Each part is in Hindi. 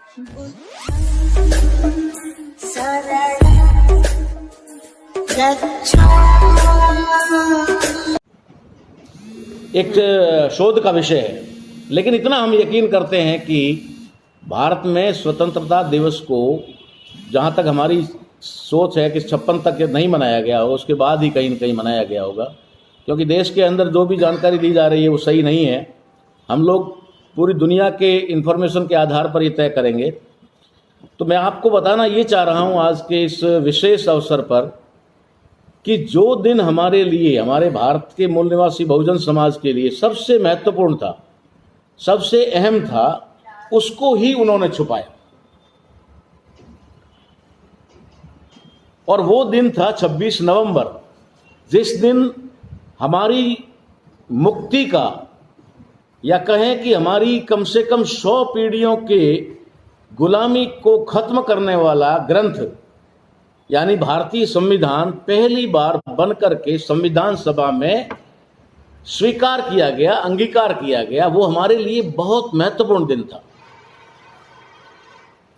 एक शोध का विषय है, लेकिन इतना हम यकीन करते हैं कि भारत में स्वतंत्रता दिवस को, जहाँ तक हमारी सोच है कि 56 तक नहीं मनाया गया होगा, उसके बाद ही कहीं न कहीं मनाया गया होगा, क्योंकि देश के अंदर जो भी जानकारी दी जा रही है वो सही नहीं है। हम लोग पूरी दुनिया के इन्फॉर्मेशन के आधार पर ये तय करेंगे। तो मैं आपको बताना ये चाह रहा हूँ आज के इस विशेष अवसर पर कि जो दिन हमारे लिए, हमारे भारत के मूल निवासी बहुजन समाज के लिए सबसे महत्वपूर्ण था, सबसे अहम था, उसको ही उन्होंने छुपाया। और वो दिन था 26 नवंबर, जिस दिन हमारी मुक्ति का, या कहें कि हमारी कम से कम 100 पीढ़ियों के गुलामी को खत्म करने वाला ग्रंथ यानी भारतीय संविधान पहली बार बनकर के संविधान सभा में स्वीकार किया गया, अंगीकार किया गया। वो हमारे लिए बहुत महत्वपूर्ण दिन था।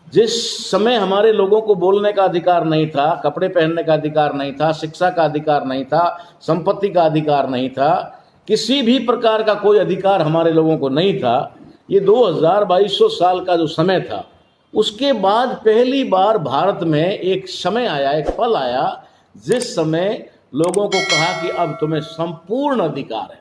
जिस समय हमारे लोगों को बोलने का अधिकार नहीं था, कपड़े पहनने का अधिकार नहीं था, शिक्षा का अधिकार नहीं था, संपत्ति का अधिकार नहीं था, किसी भी प्रकार का कोई अधिकार हमारे लोगों को नहीं था। ये 2200 साल का जो समय था, उसके बाद पहली बार भारत में एक समय आया, एक पल आया, जिस समय लोगों को कहा कि अब तुम्हें संपूर्ण अधिकार है,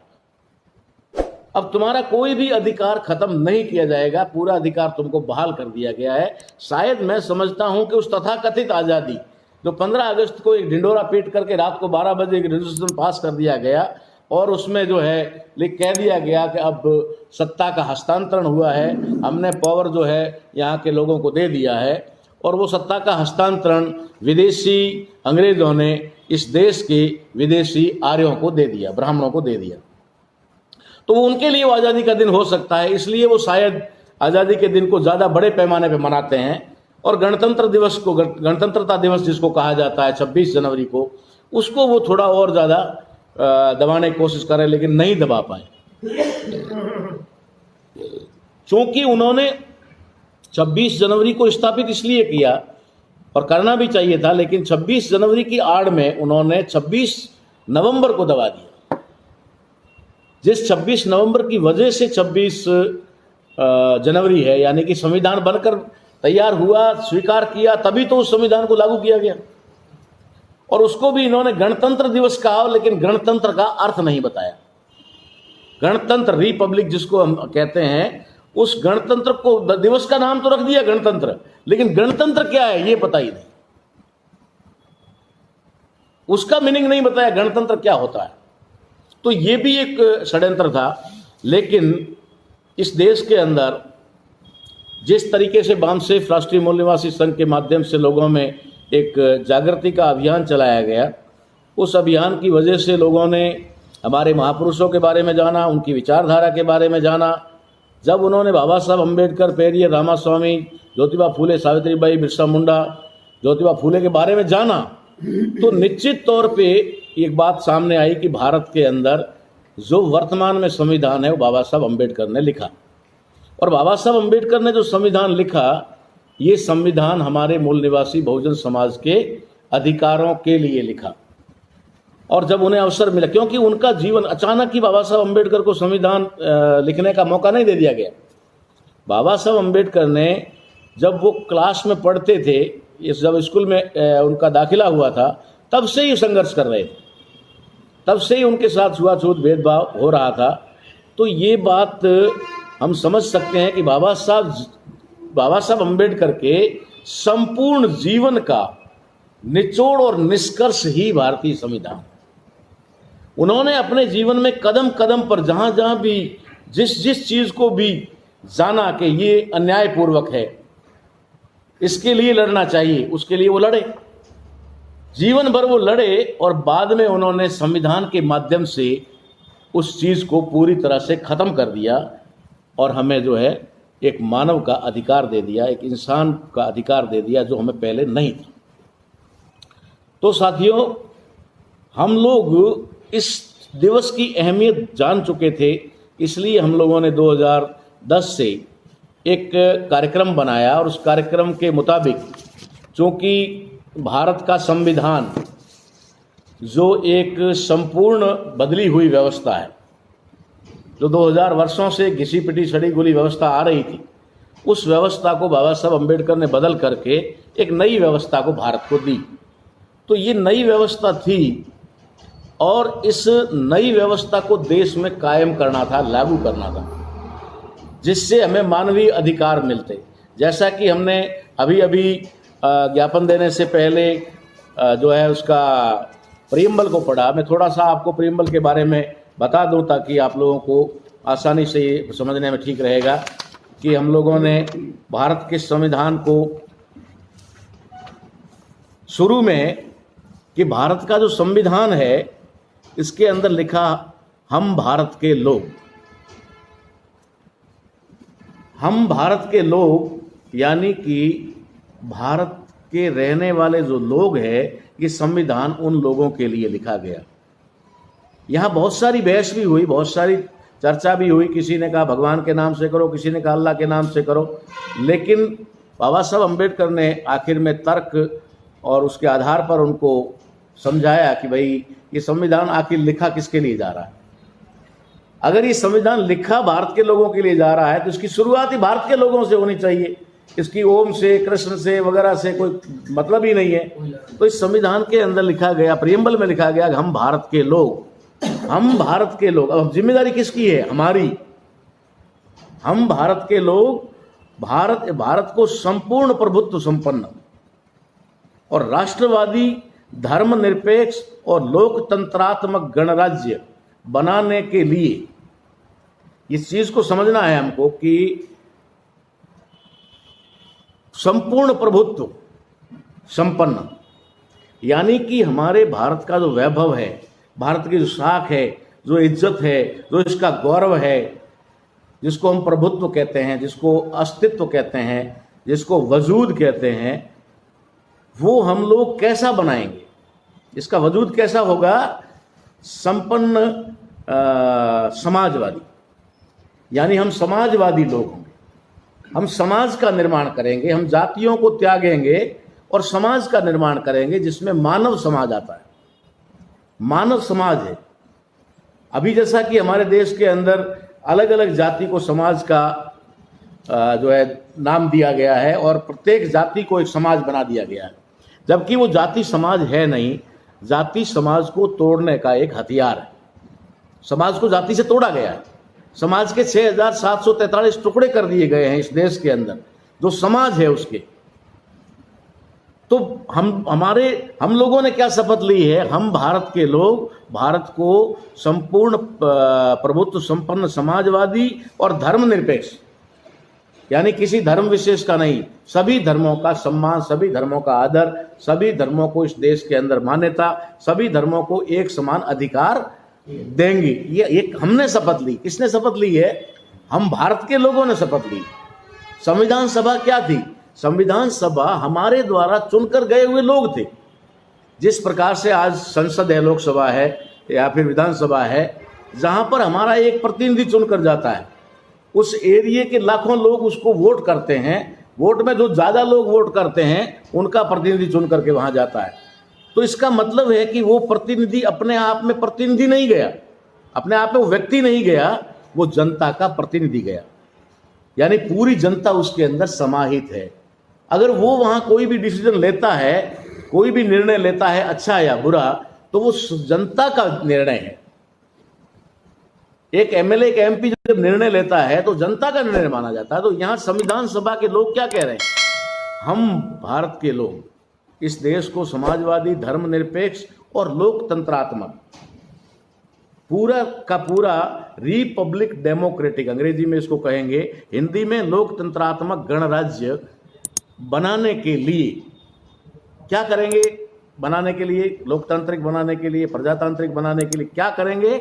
अब तुम्हारा कोई भी अधिकार खत्म नहीं किया जाएगा, पूरा अधिकार तुमको बहाल कर दिया गया है। शायद मैं समझता हूं कि उस तथाकथित आज़ादी जो 15 अगस्त को एक ढिंडोरा पीट करके रात को 12 बजे एक रेजोल्यूशन पास कर दिया गया और उसमें जो है कह दिया गया कि अब सत्ता का हस्तांतरण हुआ है, हमने पावर जो है यहाँ के लोगों को दे दिया है, और वो सत्ता का हस्तांतरण विदेशी अंग्रेजों ने इस देश के विदेशी आर्यों को दे दिया, ब्राह्मणों को दे दिया। तो वो उनके लिए वो आज़ादी का दिन हो सकता है, इसलिए वो शायद आज़ादी के दिन को ज़्यादा बड़े पैमाने पर मनाते हैं। और गणतंत्र दिवस को, गणतंत्रता दिवस जिसको कहा जाता है 26 जनवरी को, उसको वो थोड़ा और ज़्यादा दबाने की कोशिश करें, लेकिन नहीं दबा पाए, क्योंकि उन्होंने 26 जनवरी को स्थापित इसलिए किया, और करना भी चाहिए था, लेकिन 26 जनवरी की आड़ में उन्होंने 26 नवंबर को दबा दिया। जिस 26 नवंबर की वजह से 26 जनवरी है, यानी कि संविधान बनकर तैयार हुआ, स्वीकार किया, तभी तो उस संविधान को लागू किया गया। और उसको भी इन्होंने गणतंत्र दिवस कहा, लेकिन गणतंत्र का अर्थ नहीं बताया। गणतंत्र, रिपब्लिक जिसको हम कहते हैं, उस गणतंत्र को, दिवस का नाम तो रख दिया गणतंत्र, लेकिन गणतंत्र क्या है ये पता ही नहीं, उसका मीनिंग नहीं बताया, गणतंत्र क्या होता है। तो ये भी एक षड्यंत्र था। लेकिन इस देश के अंदर जिस तरीके से बामसेफ राष्ट्रीय मूल निवासी संघ के माध्यम से लोगों में एक जागृति का अभियान चलाया गया, उस अभियान की वजह से लोगों ने हमारे महापुरुषों के बारे में जाना, उनकी विचारधारा के बारे में जाना। जब उन्होंने बाबा साहब अम्बेडकर, पेरियर रामास्वामी, ज्योतिबा फूले, सावित्रीबाई, बिरसा मुंडा, ज्योतिबा फूले के बारे में जाना, तो निश्चित तौर पे एक बात सामने आई कि भारत के अंदर जो वर्तमान में संविधान है वो बाबा साहब अम्बेडकर ने लिखा। और बाबा साहब अम्बेडकर ने जो संविधान लिखा, ये संविधान हमारे मूल निवासी बहुजन समाज के अधिकारों के लिए लिखा। और जब उन्हें अवसर मिला, क्योंकि उनका जीवन अचानक ही बाबा साहब अम्बेडकर को संविधान लिखने का मौका नहीं दे दिया गया। बाबा साहब अम्बेडकर ने, जब वो क्लास में पढ़ते थे, जब स्कूल में उनका दाखिला हुआ था, तब से ही संघर्ष कर रहे थे, तब से ही उनके साथ छुआछूत भेदभाव हो रहा था। तो ये बात हम समझ सकते हैं कि बाबा साहब अम्बेडकर के संपूर्ण जीवन का निचोड़ और निष्कर्ष ही भारतीय संविधान। उन्होंने अपने जीवन में कदम कदम पर जहां जहां भी जिस चीज को भी जाना कि ये अन्यायपूर्वक है, इसके लिए लड़ना चाहिए, उसके लिए वो लड़े, जीवन भर वो लड़े, और बाद में उन्होंने संविधान के माध्यम से उस चीज को पूरी तरह से खत्म कर दिया और हमें जो है एक मानव का अधिकार दे दिया, एक इंसान का अधिकार दे दिया जो हमें पहले नहीं था। तो साथियों, हम लोग इस दिवस की अहमियत जान चुके थे, इसलिए हम लोगों ने 2010 से एक कार्यक्रम बनाया और उस कार्यक्रम के मुताबिक, चूँकि भारत का संविधान जो एक संपूर्ण बदली हुई व्यवस्था है, जो 2000 वर्षों से घिसी पिटी सड़ी गुली व्यवस्था आ रही थी, उस व्यवस्था को बाबा साहब अम्बेडकर ने बदल करके एक नई व्यवस्था को भारत को दी। तो ये नई व्यवस्था थी और इस नई व्यवस्था को देश में कायम करना था, लागू करना था, जिससे हमें मानवीय अधिकार मिलते। जैसा कि हमने अभी अभी ज्ञापन देने से पहले जो है उसका प्रीएम्बल को पढ़ा। मैं थोड़ा सा आपको प्रीएम्बल के बारे में बता दूं ताकि आप लोगों को आसानी से ये समझने में ठीक रहेगा कि हम लोगों ने भारत के संविधान को शुरू में, कि भारत का जो संविधान है इसके अंदर लिखा हम भारत के लोग। हम भारत के लोग यानी कि भारत के रहने वाले जो लोग हैं, ये संविधान उन लोगों के लिए लिखा गया। यहाँ बहुत सारी बहस भी हुई, बहुत सारी चर्चा भी हुई। किसी ने कहा भगवान के नाम से करो, किसी ने कहा अल्लाह के नाम से करो, लेकिन बाबा साहब अम्बेडकर ने आखिर में तर्क और उसके आधार पर उनको समझाया कि भाई ये संविधान आखिर लिखा किसके लिए जा रहा है। अगर ये संविधान लिखा भारत के लोगों के लिए जा रहा है तो इसकी शुरुआत ही भारत के लोगों से होनी चाहिए। इसकी ओम से, कृष्ण से वगैरह से कोई मतलब ही नहीं है। तो इस संविधान के अंदर लिखा गया, प्रीएम्बल में लिखा गया, हम भारत के लोग, हम भारत के लोग। अब जिम्मेदारी किसकी है? हमारी। हम भारत के लोग भारत को संपूर्ण प्रभुत्व संपन्न और राष्ट्रवादी, धर्मनिरपेक्ष और लोकतंत्रात्मक गणराज्य बनाने के लिए, इस चीज को समझना है हमको कि संपूर्ण प्रभुत्व संपन्न, यानी कि हमारे भारत का जो वैभव है, भारत की जो साख है, जो इज्जत है, जो इसका गौरव है, जिसको हम प्रभुत्व कहते हैं, जिसको अस्तित्व कहते हैं, जिसको वजूद कहते हैं, वो हम लोग कैसा बनाएंगे? इसका वजूद कैसा होगा? संपन्न समाजवादी, यानी हम समाजवादी लोग होंगे। हम समाज का निर्माण करेंगे, हम जातियों को त्यागेंगे और समाज का निर्माण करेंगे जिसमें मानव समाज आता है। मानव समाज है। अभी जैसा कि हमारे देश के अंदर अलग अलग जाति को समाज का जो है नाम दिया गया है और प्रत्येक जाति को एक समाज बना दिया गया है, जबकि वो जाति समाज है नहीं। जाति समाज को तोड़ने का एक हथियार है। समाज को जाति से तोड़ा गया है। समाज के 6743 टुकड़े कर दिए गए हैं इस देश के अंदर, जो समाज है उसके। तो हम लोगों ने क्या शपथ ली है? हम भारत के लोग भारत को संपूर्ण प्रभुत्व संपन्न समाजवादी और धर्मनिरपेक्ष, यानी किसी धर्म विशेष का नहीं, सभी धर्मों का सम्मान, सभी धर्मों का आदर, सभी धर्मों को इस देश के अंदर मान्यता, सभी धर्मों को एक समान अधिकार देंगे। ये एक हमने शपथ ली। किसने शपथ ली है? हम भारत के लोगों ने शपथ ली। संविधान सभा क्या थी? संविधान सभा हमारे द्वारा चुनकर गए हुए लोग थे। जिस प्रकार से आज संसद है, लोकसभा है या फिर विधानसभा है, जहां पर हमारा एक प्रतिनिधि चुनकर जाता है, उस एरिया के लाखों लोग उसको वोट करते हैं। वोट में जो ज्यादा लोग वोट करते हैं उनका प्रतिनिधि चुन करके वहां जाता है। तो इसका मतलब है कि वो प्रतिनिधि अपने आप में प्रतिनिधि नहीं गया, अपने आप में वो व्यक्ति नहीं गया, वो जनता का प्रतिनिधि गया, यानी पूरी जनता उसके अंदर समाहित है। अगर वो वहां कोई भी डिसीजन लेता है, कोई भी निर्णय लेता है, अच्छा या बुरा, तो वो जनता का निर्णय है। एक एमएलए, एक एमपी जब निर्णय लेता है तो जनता का निर्णय माना जाता है। तो यहां संविधान सभा के लोग क्या कह रहे हैं? हम भारत के लोग इस देश को समाजवादी, धर्मनिरपेक्ष और लोकतंत्रात्मक, पूरा का पूरा रिपब्लिक डेमोक्रेटिक, अंग्रेजी में इसको कहेंगे, हिंदी में लोकतंत्रात्मक गणराज्य बनाने के लिए क्या करेंगे? बनाने के लिए, लोकतांत्रिक बनाने के लिए, प्रजातांत्रिक बनाने के लिए क्या करेंगे?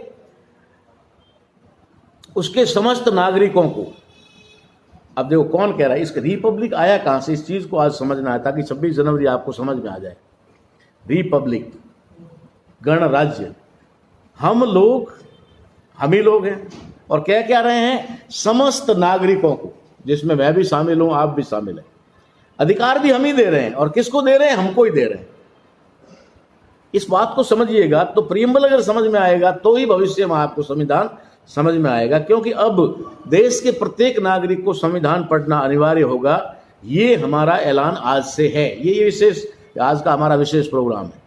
उसके समस्त नागरिकों को, अब देखो कौन कह रहा है, इसका रिपब्लिक आया कहां से? इस चीज को आज समझना है ताकि 26 जनवरी आपको समझ में आ जाए। रिपब्लिक, गणराज्य, हम लोग, हम ही लोग हैं और क्या कह रहे हैं? समस्त नागरिकों को, जिसमें मैं भी शामिल हूं, आप भी शामिल हैं। अधिकार भी हम ही दे रहे हैं, और किसको दे रहे हैं? हमको ही दे रहे हैं। इस बात को समझिएगा। तो प्रियम्बल अगर समझ में आएगा तो ही भविष्य में आपको संविधान समझ में आएगा, क्योंकि अब देश के प्रत्येक नागरिक को संविधान पढ़ना अनिवार्य होगा। ये हमारा ऐलान आज से है। ये विशेष, आज का हमारा विशेष प्रोग्राम है।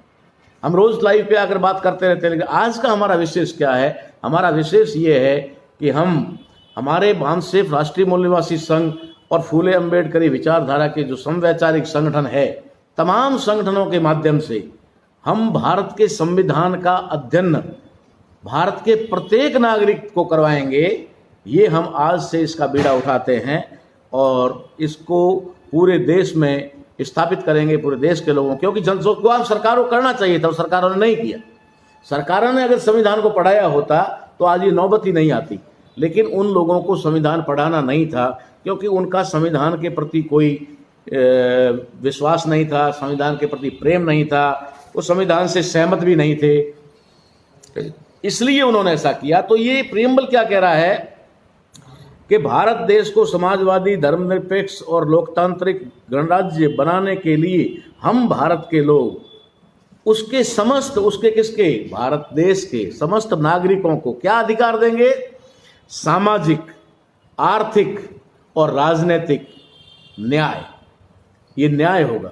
हम रोज लाइव पे आकर बात करते रहते हैं, लेकिन आज का हमारा विशेष क्या है? हमारा विशेष ये है कि हम हमारे बांधसेफ राष्ट्रीय मूल निवासी संघ और फूले अंबेडकरी विचारधारा के जो समवैचारिक संगठन है, तमाम संगठनों के माध्यम से हम भारत के संविधान का अध्ययन भारत के प्रत्येक नागरिक को करवाएंगे। ये हम आज से इसका बीड़ा उठाते हैं और इसको पूरे देश में स्थापित करेंगे, पूरे देश के लोगों, क्योंकि जनसंख्या सरकारों को करना चाहिए था, सरकारों ने नहीं किया। सरकारों ने अगर संविधान को पढ़ाया होता तो आज ये नौबत ही नहीं आती। लेकिन उन लोगों को संविधान पढ़ाना नहीं था, क्योंकि उनका संविधान के प्रति कोई विश्वास नहीं था, संविधान के प्रति प्रेम नहीं था, वो संविधान से सहमत भी नहीं थे, इसलिए उन्होंने ऐसा किया। तो ये प्रियम्बल क्या कह रहा है कि भारत देश को समाजवादी, धर्मनिरपेक्ष और लोकतांत्रिक गणराज्य बनाने के लिए हम भारत के लोग उसके समस्त, उसके किसके? भारत देश के समस्त नागरिकों को क्या अधिकार देंगे? सामाजिक, आर्थिक और राजनीतिक न्याय। ये न्याय होगा।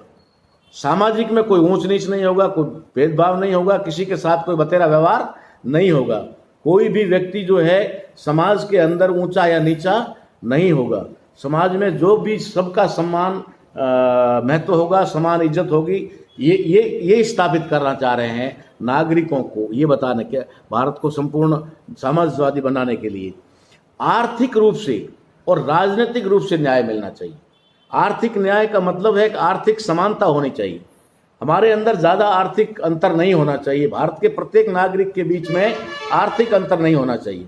सामाजिक में कोई ऊंच नीच नहीं होगा, कोई भेदभाव नहीं होगा, किसी के साथ कोई बतेरा व्यवहार नहीं होगा। कोई भी व्यक्ति जो है समाज के अंदर ऊंचा या नीचा नहीं होगा। समाज में जो भी सबका सम्मान महत्व होगा, समान इज्जत होगी। ये स्थापित करना चाह रहे हैं नागरिकों को, ये बताने के, भारत को संपूर्ण समाजवादी बनाने के लिए आर्थिक रूप से और राजनीतिक रूप से न्याय मिलना चाहिए। आर्थिक न्याय का मतलब है कि आर्थिक समानता होनी चाहिए। हमारे अंदर ज़्यादा आर्थिक अंतर नहीं होना चाहिए। भारत के प्रत्येक नागरिक के बीच में आर्थिक अंतर नहीं होना चाहिए।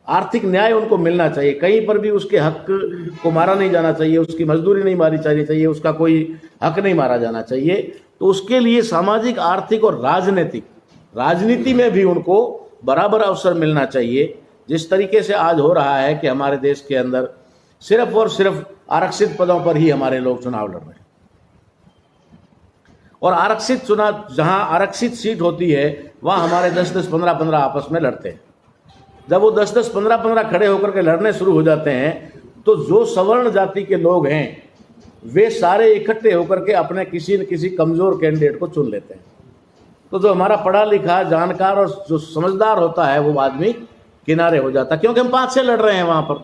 आर्थिक न्याय उनको मिलना चाहिए। कहीं पर भी उसके हक को मारा नहीं जाना चाहिए, उसकी मजदूरी नहीं मारी जानी चाहिए, उसका कोई हक नहीं मारा जाना चाहिए। तो उसके लिए सामाजिक, आर्थिक और राजनीतिक, राजनीति में भी उनको बराबर अवसर मिलना चाहिए। जिस तरीके से आज हो रहा है कि हमारे देश के अंदर सिर्फ और सिर्फ आरक्षित पदों पर ही हमारे लोग चुनाव लड़ रहे हैं, और आरक्षित चुनाव, जहां आरक्षित सीट होती है वहां हमारे 10-10, 15-15 आपस में लड़ते हैं। जब वो 10-10, 15-15 खड़े होकर के लड़ने शुरू हो जाते हैं, तो जो सवर्ण जाति के लोग हैं वे सारे इकट्ठे होकर के अपने किसी न किसी कमजोर कैंडिडेट को चुन लेते हैं। तो जो हमारा पढ़ा लिखा, जानकार और जो समझदार होता है वो आदमी किनारे हो जाता है, क्योंकि हम 5 से लड़ रहे हैं वहां पर,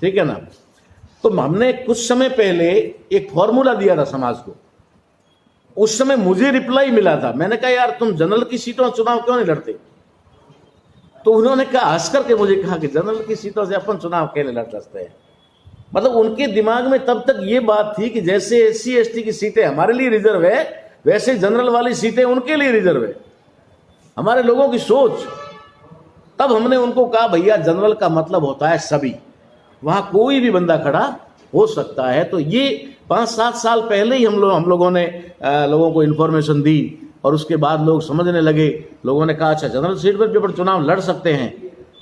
ठीक है ना। तो हमने कुछ समय पहले एक फॉर्मूला दिया था समाज को। उस समय मुझे रिप्लाई मिला था, मैंने कहा यार तुम जनरल की सीटों चुनाव क्यों नहीं लड़ते? तो उन्होंने कहा, हंस करके मुझे कहा कि जनरल की सीटों से अपन चुनाव कैसे लड़ सकते हैं। मतलब उनके दिमाग में तब तक ये बात थी कि जैसे SC ST की सीटें हमारे लिए रिजर्व है, वैसे जनरल वाली सीटें उनके लिए रिजर्व है। हमारे लोगों की सोच। तब हमने उनको कहा भैया जनरल का मतलब होता है सभी, वहां कोई भी बंदा खड़ा हो सकता है। तो ये 5-7 साल पहले ही हम लोगों ने लोगों को इन्फॉर्मेशन दी, और उसके बाद लोग समझने लगे। लोगों ने कहा अच्छा जनरल सीट पर भी अपन चुनाव लड़ सकते हैं।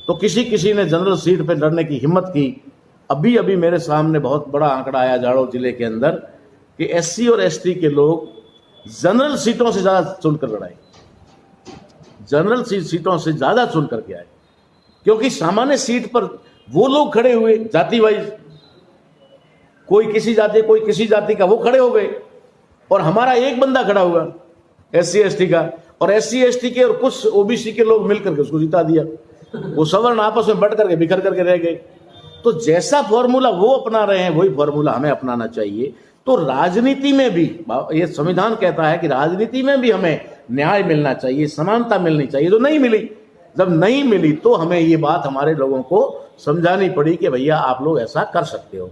तो किसी ने जनरल सीट पर लड़ने की हिम्मत की। अभी मेरे सामने बहुत बड़ा आंकड़ा आया जाड़ो जिले के अंदर कि SC और ST के लोग जनरल सीटों से ज्यादा चुनकर लड़ाए, जनरल सीटों से ज्यादा चुन करके आए। क्योंकि सामान्य सीट पर वो लोग खड़े हुए जाति वाइज, कोई किसी जाति, कोई किसी जाति का, वो खड़े हो गए, और हमारा एक बंदा खड़ा हुआ SC ST का, और SC ST के और कुछ OBC के लोग मिलकर के उसको जिता दिया। वो सवर्ण आपस में बढ़ करके बिखर करके रह गए। तो जैसा फॉर्मूला वो अपना रहे हैं वही फॉर्मूला हमें अपनाना चाहिए। तो राजनीति में भी ये संविधान कहता है कि राजनीति में भी हमें न्याय मिलना चाहिए, समानता मिलनी चाहिए। तो नहीं मिली, जब नहीं मिली तो हमें ये बात हमारे लोगों को समझानी पड़ी कि भैया आप लोग ऐसा कर सकते हो।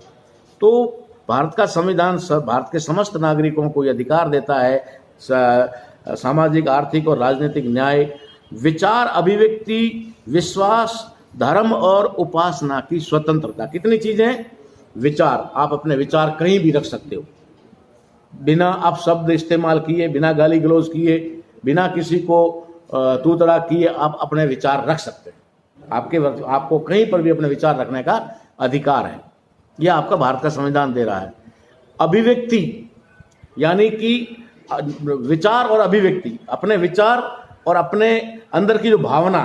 तो भारत का संविधान भारत के समस्त नागरिकों को यह अधिकार देता है सामाजिक, आर्थिक और राजनीतिक न्याय, विचार अभिव्यक्ति, विश्वास, धर्म और उपासना की स्वतंत्रता। कितनी चीजें हैं? विचार, आप अपने विचार कहीं भी रख सकते हो, बिना आप शब्द इस्तेमाल किए, बिना गाली गलौज किए, बिना किसी को तू तड़ाक किए आप अपने विचार रख सकते हैं। आपको कहीं पर भी अपने विचार रखने का अधिकार है। यह आपका भारत का संविधान दे रहा है। अभिव्यक्ति यानी कि विचार और अभिव्यक्ति, अपने विचार और अपने अंदर की जो भावना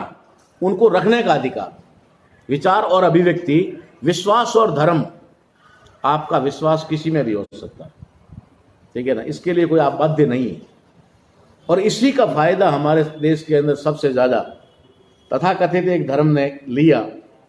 उनको रखने का अधिकार, विचार और अभिव्यक्ति। विश्वास और धर्म, आपका विश्वास किसी में भी हो सकता है, ठीक है ना, इसके लिए कोई आप बाध्य नहीं है। और इसी का फायदा हमारे देश के अंदर सबसे ज्यादा तथाकथित एक धर्म ने लिया,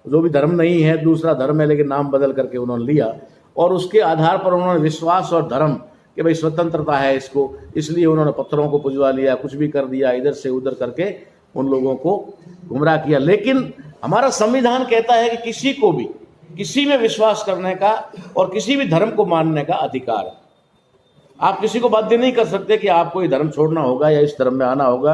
जो भी धर्म नहीं है, दूसरा धर्म है लेकिन नाम बदल करके उन्होंने लिया, और उसके आधार पर उन्होंने विश्वास और धर्म कि भाई स्वतंत्रता है इसको, इसलिए उन्होंने पत्थरों को पुजवा लिया, कुछ भी कर दिया, इधर से उधर करके उन लोगों को गुमराह किया। लेकिन हमारा संविधान कहता है कि किसी को भी किसी में विश्वास करने का और किसी भी धर्म को मानने का अधिकार है। आप किसी को बाध्य नहीं कर सकते कि आपको ये धर्म छोड़ना होगा या इस धर्म में आना होगा।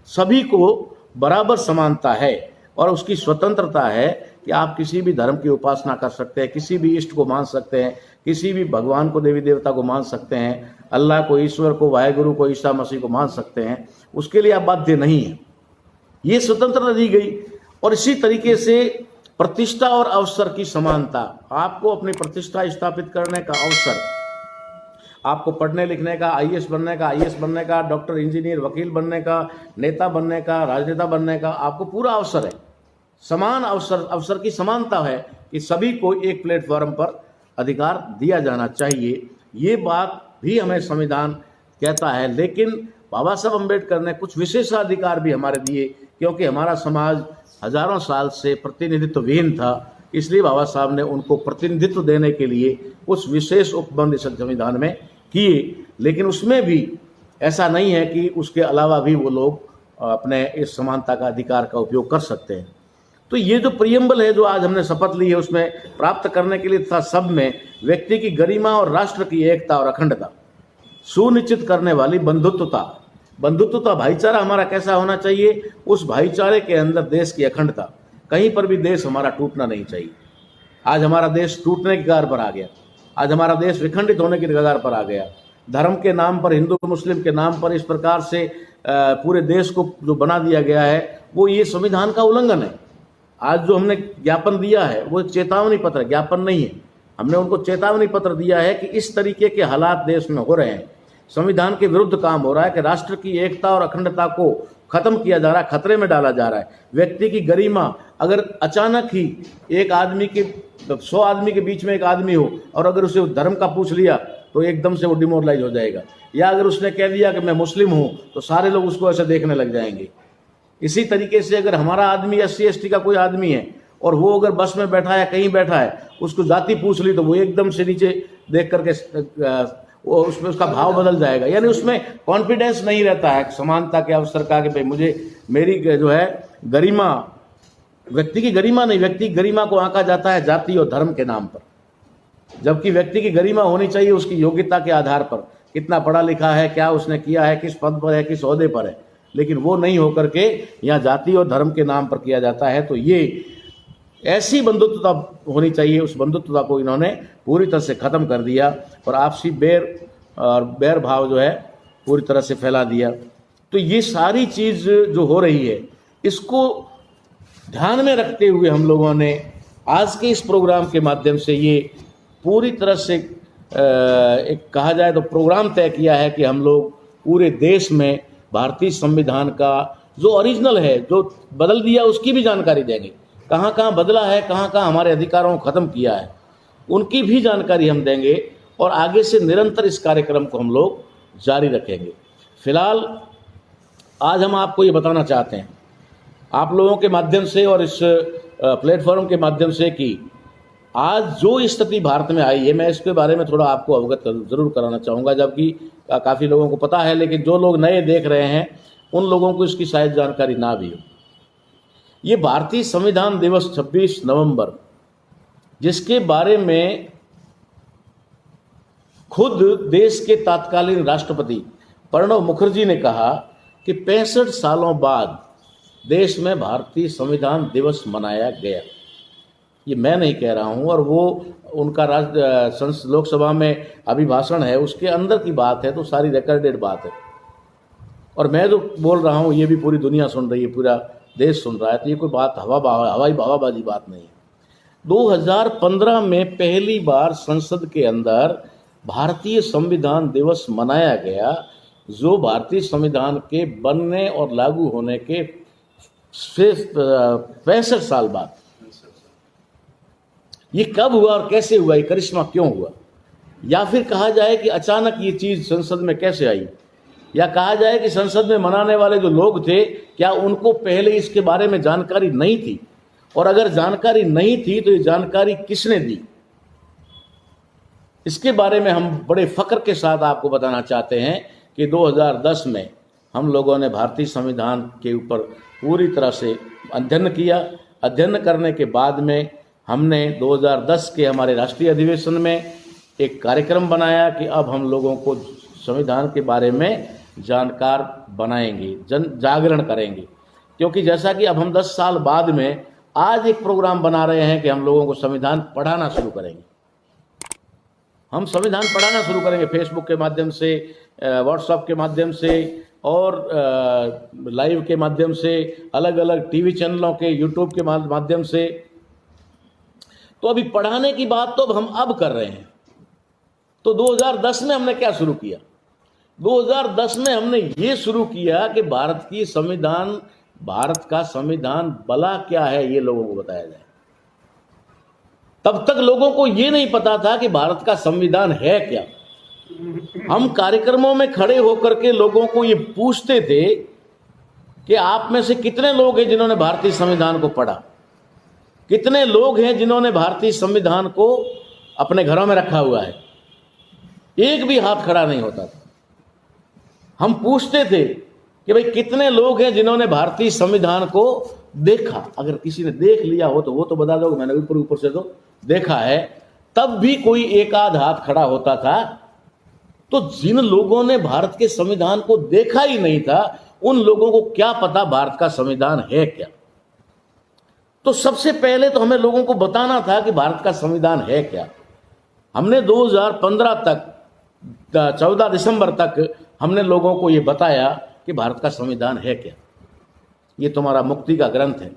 सभी को बराबर समानता है और उसकी स्वतंत्रता है कि आप किसी भी धर्म की उपासना कर सकते हैं, किसी भी इष्ट को मान सकते हैं, किसी भी भगवान को, देवी देवता को मान सकते हैं, अल्लाह को, ईश्वर को, वाहेगुरु को, ईसा मसीह को मान सकते हैं। उसके लिए आप बाध्य नहीं है, ये स्वतंत्रता दी गई। और इसी तरीके से प्रतिष्ठा और अवसर की समानता, आपको अपनी प्रतिष्ठा स्थापित करने का अवसर, आपको पढ़ने लिखने का, आईएएस बनने का, डॉक्टर, इंजीनियर, वकील बनने का, नेता बनने का, राजनेता बनने का आपको पूरा अवसर है। समान अवसर की समानता है कि सभी को एक प्लेटफॉर्म पर अधिकार दिया जाना चाहिए। ये बात भी हमें संविधान कहता है। लेकिन बाबा साहब अम्बेडकर ने कुछ विशेषाधिकार भी हमारे दिए, क्योंकि हमारा समाज हजारों साल से प्रतिनिधित्व विहीन था, इसलिए बाबा साहब ने उनको प्रतिनिधित्व देने के लिए कुछ विशेष उपबंध इस संविधान में किए। लेकिन उसमें भी ऐसा नहीं है कि उसके अलावा भी वो लोग अपने इस समानता का अधिकार का उपयोग कर सकते हैं। तो ये जो प्रियम्बल है, जो आज हमने शपथ ली है, उसमें प्राप्त करने के लिए तथा सब में व्यक्ति की गरिमा और राष्ट्र की एकता और अखंडता सुनिश्चित करने वाली बंधुत्वता भाईचारा हमारा कैसा होना चाहिए, उस भाईचारे के अंदर देश की अखंडता, कहीं पर भी देश हमारा टूटना नहीं चाहिए। आज हमारा देश टूटने की कगार पर आ गया, आज हमारा देश विखंडित होने की कगार पर आ गया। धर्म के नाम पर, हिंदू मुस्लिम के नाम पर इस प्रकार से पूरे देश को जो बना दिया गया है, वो ये संविधान का उल्लंघन है। आज जो हमने ज्ञापन दिया है वो चेतावनी पत्र, ज्ञापन नहीं है, हमने उनको चेतावनी पत्र दिया है कि इस तरीके के हालात देश में हो रहे हैं, संविधान के विरुद्ध काम हो रहा है, कि राष्ट्र की एकता और अखंडता को खत्म किया जा रहा है, खतरे में डाला जा रहा है। व्यक्ति की गरिमा, अगर अचानक ही एक आदमी के 100 आदमी के बीच में एक आदमी हो और अगर उसे धर्म का पूछ लिया तो एकदम से वो डिमोरलाइज हो जाएगा, या अगर उसने कह दिया कि मैं मुस्लिम हूं तो सारे लोग उसको ऐसे देखने लग जाएंगे। इसी तरीके से अगर हमारा आदमी SC ST का कोई आदमी है और वो अगर बस में बैठा है, कहीं बैठा है, उसको जाति पूछ ली तो वो एकदम से नीचे देख करके वो उसमें उसका भाव बदल जाएगा। यानी उसमें कॉन्फिडेंस नहीं रहता है समानता के अवसर का, कि भाई मुझे मेरी जो है गरिमा, व्यक्ति की गरिमा नहीं, व्यक्ति की गरिमा को आंका जाता है जाति और धर्म के नाम पर, जबकि व्यक्ति की गरिमा होनी चाहिए उसकी योग्यता के आधार पर, कितना पढ़ा लिखा है, क्या उसने किया है, किस पद पर है, किस ओहदे पर है। लेकिन वो नहीं होकर के यहाँ जाति और धर्म के नाम पर किया जाता है। तो ये ऐसी बंधुत्वता होनी चाहिए, उस बंधुत्वता को इन्होंने पूरी तरह से खत्म कर दिया और आपसी बैर भाव जो है पूरी तरह से फैला दिया। तो ये सारी चीज जो हो रही है, इसको ध्यान में रखते हुए हम लोगों ने आज के इस प्रोग्राम के माध्यम से ये पूरी तरह से एक कहा जाए तो प्रोग्राम तय किया है कि हम लोग पूरे देश में भारतीय संविधान का जो ओरिजिनल है, जो बदल दिया, उसकी भी जानकारी देंगे। कहाँ कहाँ बदला है, कहाँ कहाँ हमारे अधिकारों को खत्म किया है, उनकी भी जानकारी हम देंगे और आगे से निरंतर इस कार्यक्रम को हम लोग जारी रखेंगे। फिलहाल आज हम आपको ये बताना चाहते हैं आप लोगों के माध्यम से और इस प्लेटफॉर्म के माध्यम से कि आज जो स्थिति भारत में आई है, मैं इसके बारे में थोड़ा आपको अवगत जरूर कराना चाहूँगा, जबकि काफ़ी लोगों को पता है, लेकिन जो लोग नए देख रहे हैं उन लोगों को इसकी शायद जानकारी ना भी हो। ये भारतीय संविधान दिवस 26 नवंबर, जिसके बारे में खुद देश के तत्कालीन राष्ट्रपति प्रणब मुखर्जी ने कहा कि 65 सालों बाद देश में भारतीय संविधान दिवस मनाया गया। ये मैं नहीं कह रहा हूं, और वो उनका लोकसभा में अभिभाषण है, उसके अंदर की बात है, तो सारी रिकॉर्डेड बात है। और मैं जो बोल रहा हूं ये भी पूरी दुनिया सुन रही है, पूरा देश सुन रहा है, तो ये कोई बात हवाबाजी बात नहीं है। 2015 में पहली बार संसद के अंदर भारतीय संविधान दिवस मनाया गया, जो भारतीय संविधान के बनने और लागू होने के 65 साल बाद। ये कब हुआ और कैसे हुआ, ये करिश्मा क्यों हुआ? या फिर कहा जाए कि अचानक ये चीज संसद में कैसे आई, या कहा जाए कि संसद में मनाने वाले जो लोग थे, क्या उनको पहले इसके बारे में जानकारी नहीं थी? और अगर जानकारी नहीं थी तो ये जानकारी किसने दी? इसके बारे में हम बड़े फक्र के साथ आपको बताना चाहते हैं कि 2010 में हम लोगों ने भारतीय संविधान के ऊपर पूरी तरह से अध्ययन किया। अध्ययन करने के बाद में हमने 2010 के हमारे राष्ट्रीय अधिवेशन में एक कार्यक्रम बनाया कि अब हम लोगों को संविधान के बारे में जानकार बनाएंगे, जागरण करेंगे। क्योंकि जैसा कि अब हम 10 साल बाद में आज एक प्रोग्राम बना रहे हैं कि हम लोगों को संविधान पढ़ाना शुरू करेंगे। हम संविधान पढ़ाना शुरू करेंगे फेसबुक के माध्यम से, व्हाट्सएप के माध्यम से और लाइव के माध्यम से, अलग अलग टीवी चैनलों के, यूट्यूब के माध्यम से। तो अभी पढ़ाने की बात तो हम अब कर रहे हैं। तो 2010 में हमने क्या शुरू किया? 2010 में हमने ये शुरू किया कि भारत का संविधान भला क्या है, ये लोगों को बताया जाए। तब तक लोगों को ये नहीं पता था कि भारत का संविधान है क्या। हम कार्यक्रमों में खड़े होकर के लोगों को ये पूछते थे कि आप में से कितने लोग हैं जिन्होंने भारतीय संविधान को पढ़ा, कितने लोग हैं जिन्होंने भारतीय संविधान को अपने घरों में रखा हुआ है। एक भी हाथ खड़ा नहीं होता था। हम पूछते थे कि भाई कितने लोग हैं जिन्होंने भारतीय संविधान को देखा। अगर किसी ने देख लिया हो तो वो तो बता दो, मैंने ऊपर से तो देखा है। तब भी कोई एक आध हाथ खड़ा होता था। तो जिन लोगों ने भारत के संविधान को देखा ही नहीं था, उन लोगों को क्या पता भारत का संविधान है क्या। तो सबसे पहले तो हमें लोगों को बताना था कि भारत का संविधान है क्या। हमने 2015 तक 14 दिसंबर तक हमने लोगों को ये बताया कि भारत का संविधान है क्या। ये तुम्हारा मुक्ति का ग्रंथ है।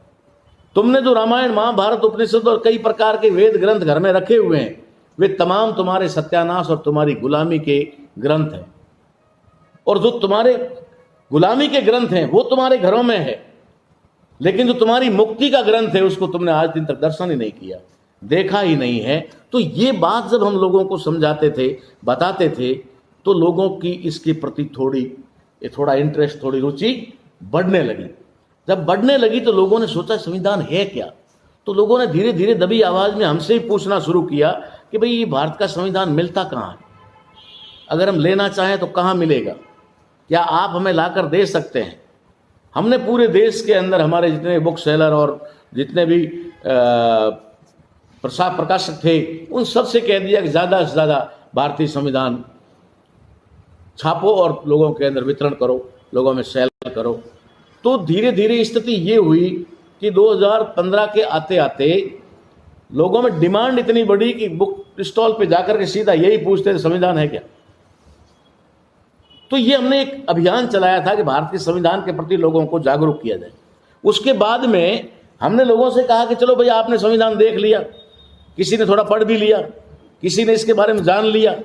तुमने जो रामायण, महाभारत, उपनिषद और कई प्रकार के वेद ग्रंथ घर में रखे हुए हैं, वे तमाम तुम्हारे सत्यानाश और तुम्हारी गुलामी के ग्रंथ हैं। और जो तुम्हारे गुलामी के ग्रंथ हैं वो तुम्हारे घरों में है, लेकिन जो तुम्हारी मुक्ति का ग्रंथ है उसको तुमने आज दिन तक दर्शन ही नहीं किया, देखा ही नहीं है। तो ये बात जब हम लोगों को समझाते थे, बताते थे, तो लोगों की इसके प्रति थोड़ा इंटरेस्ट, थोड़ी रुचि बढ़ने लगी। जब बढ़ने लगी तो लोगों ने सोचा संविधान है क्या। तो लोगों ने धीरे धीरे दबी आवाज में हमसे ही पूछना शुरू किया कि भाई ये भारत का संविधान मिलता कहाँ है, अगर हम लेना चाहें तो कहाँ मिलेगा, क्या आप हमें लाकर दे सकते हैं। हमने पूरे देश के अंदर हमारे जितने बुक सेलर और जितने भी प्रकाशक थे, उन सब से कह दिया कि ज़्यादा से ज़्यादा भारतीय संविधान छापो और लोगों के अंदर वितरण करो, लोगों में सेल करो। तो धीरे धीरे स्थिति ये हुई कि 2015 के आते आते लोगों में डिमांड इतनी बढ़ी कि बुक स्टॉल पे जाकर के सीधा यही पूछते थे संविधान है क्या। तो ये हमने एक अभियान चलाया था कि भारतीय संविधान के प्रति लोगों को जागरूक किया जाए। उसके बाद में हमने लोगों से कहा कि चलो भाई आपने संविधान देख लिया, किसी ने थोड़ा पढ़ भी लिया, किसी ने इसके बारे में जान लिया,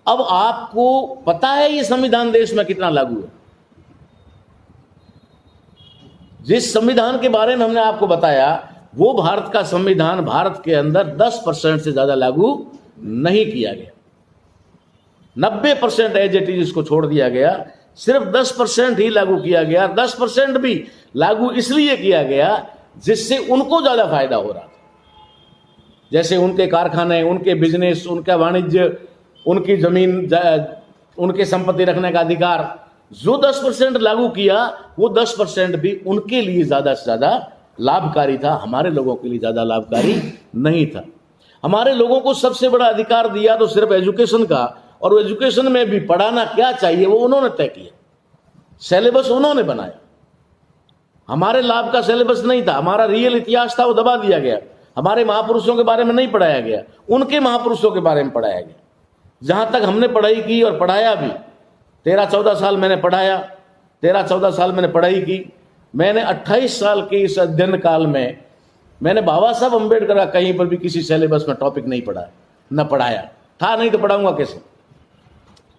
अब आपको पता है ये संविधान देश में कितना लागू है। जिस संविधान के बारे में हमने आपको बताया वो भारत का संविधान भारत के अंदर 10% से ज्यादा लागू नहीं किया गया। 90% एज इट इज इसको छोड़ दिया गया, सिर्फ 10% ही लागू किया गया। 10% भी लागू इसलिए किया गया जिससे उनको ज्यादा फायदा हो रहा था, जैसे उनके कारखाने, उनके बिजनेस, उनका वाणिज्य, उनकी जमीन, उनके संपत्ति रखने का अधिकार। जो 10% लागू किया वो 10% भी उनके लिए ज्यादा से ज्यादा लाभकारी था, हमारे लोगों के लिए ज्यादा लाभकारी नहीं था। हमारे लोगों को सबसे बड़ा अधिकार दिया तो सिर्फ एजुकेशन का, और वो एजुकेशन में भी पढ़ाना क्या चाहिए वो उन्होंने तय किया, सिलेबस उन्होंने बनाया। हमारे लाभ का सिलेबस नहीं था, हमारा रियल इतिहास था वो दबा दिया गया। हमारे महापुरुषों के बारे में नहीं पढ़ाया गया, उनके महापुरुषों के बारे में पढ़ाया गया। जहां तक हमने पढ़ाई की और पढ़ाया भी, 13-14 साल मैंने पढ़ाया, 13-14 साल मैंने पढ़ाई की। मैंने 28 साल के इस अध्ययन काल में मैंने बाबा साहब अम्बेडकर का कहीं पर भी किसी सिलेबस में टॉपिक नहीं पढ़ा, न पढ़ाया था, नहीं तो पढ़ाऊंगा कैसे।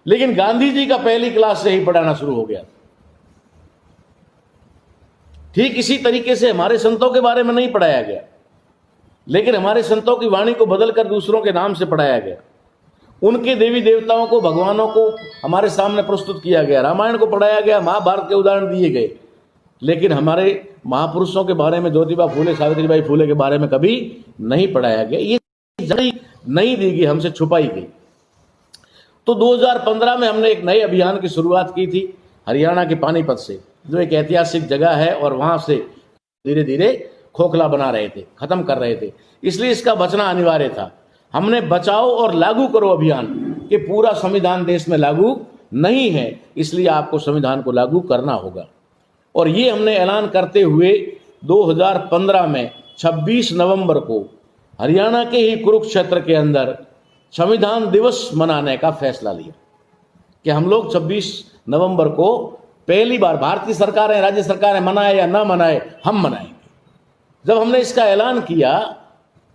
लेकिन गांधी जी का पहली क्लास से ही पढ़ाना शुरू हो गया। ठीक इसी तरीके से हमारे संतों के बारे में नहीं पढ़ाया गया, लेकिन हमारे संतों की वाणी को बदलकर दूसरों के नाम से पढ़ाया गया। उनके देवी देवताओं को, भगवानों को हमारे सामने प्रस्तुत किया गया, रामायण को पढ़ाया गया, महाभारत के उदाहरण दिए गए, लेकिन हमारे महापुरुषों के बारे में, ज्योतिबा फूले, सावित्रीबाई फूले के बारे में कभी नहीं पढ़ाया गया। ये जानकारी नहीं दी गई, हमसे छुपाई गई। तो 2015 में हमने एक नए अभियान की शुरुआत की थी हरियाणा के पानीपत से, जो एक ऐतिहासिक जगह है, और वहां से धीरे धीरे खोखला बना रहे थे, खत्म कर रहे थे, इसलिए इसका बचना अनिवार्य था। हमने बचाओ और लागू करो अभियान कि पूरा संविधान देश में लागू नहीं है, इसलिए आपको संविधान को लागू करना होगा। और ये हमने ऐलान करते हुए 2015 में 26 नवंबर को हरियाणा के ही कुरुक्षेत्र के अंदर संविधान दिवस मनाने का फैसला लिया कि हम लोग 26 नवंबर को पहली बार, भारतीय सरकारें, राज्य सरकारें मनाए या ना मनाए, हम मनाएंगे। जब हमने इसका ऐलान किया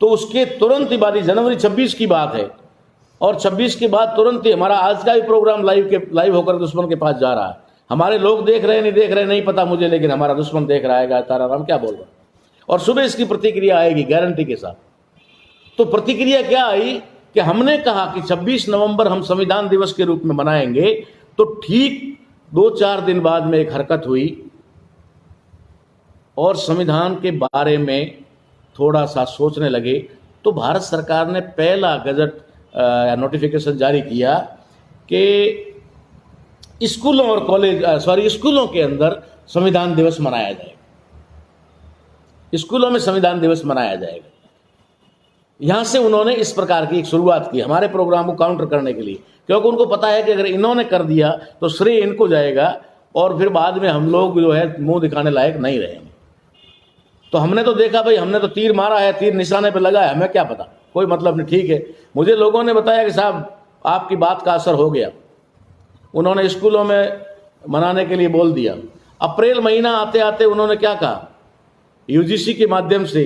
तो उसके तुरंत ही बाद, जनवरी 26 की बात है, और 26 के बाद तुरंत ही हमारा आज का भी प्रोग्राम लाइव होकर दुश्मन के पास जा रहा है। हमारे लोग देख रहे नहीं देख रहे नहीं पता मुझे, लेकिन हमारा दुश्मन देख रहा है, तारा राम क्या बोल रहा है, और सुबह इसकी प्रतिक्रिया आएगी गारंटी के साथ। तो प्रतिक्रिया क्या आई कि हमने कहा कि 26 नवंबर हम संविधान दिवस के रूप में मनाएंगे, तो ठीक 2-4 दिन बाद में एक हरकत हुई और संविधान के बारे में थोड़ा सा सोचने लगे, तो भारत सरकार ने पहला गजट नोटिफिकेशन जारी किया कि स्कूलों और स्कूलों के अंदर संविधान दिवस मनाया जाएगा, स्कूलों में संविधान दिवस मनाया जाएगा। यहां से उन्होंने इस प्रकार की एक शुरुआत की हमारे प्रोग्राम को काउंटर करने के लिए, क्योंकि उनको पता है कि अगर इन्होंने कर दिया तो श्रेय इनको जाएगा और फिर बाद में हम लोग जो है मुंह दिखाने लायक नहीं रहेंगे। तो हमने तो देखा भाई, हमने तो तीर मारा है, तीर निशाने पे लगा है, हमें क्या पता, कोई मतलब नहीं, ठीक है। मुझे लोगों ने बताया कि साहब आपकी बात का असर हो गया, उन्होंने स्कूलों में मनाने के लिए बोल दिया। अप्रैल महीना आते आते उन्होंने क्या कहा, यूजीसी के माध्यम से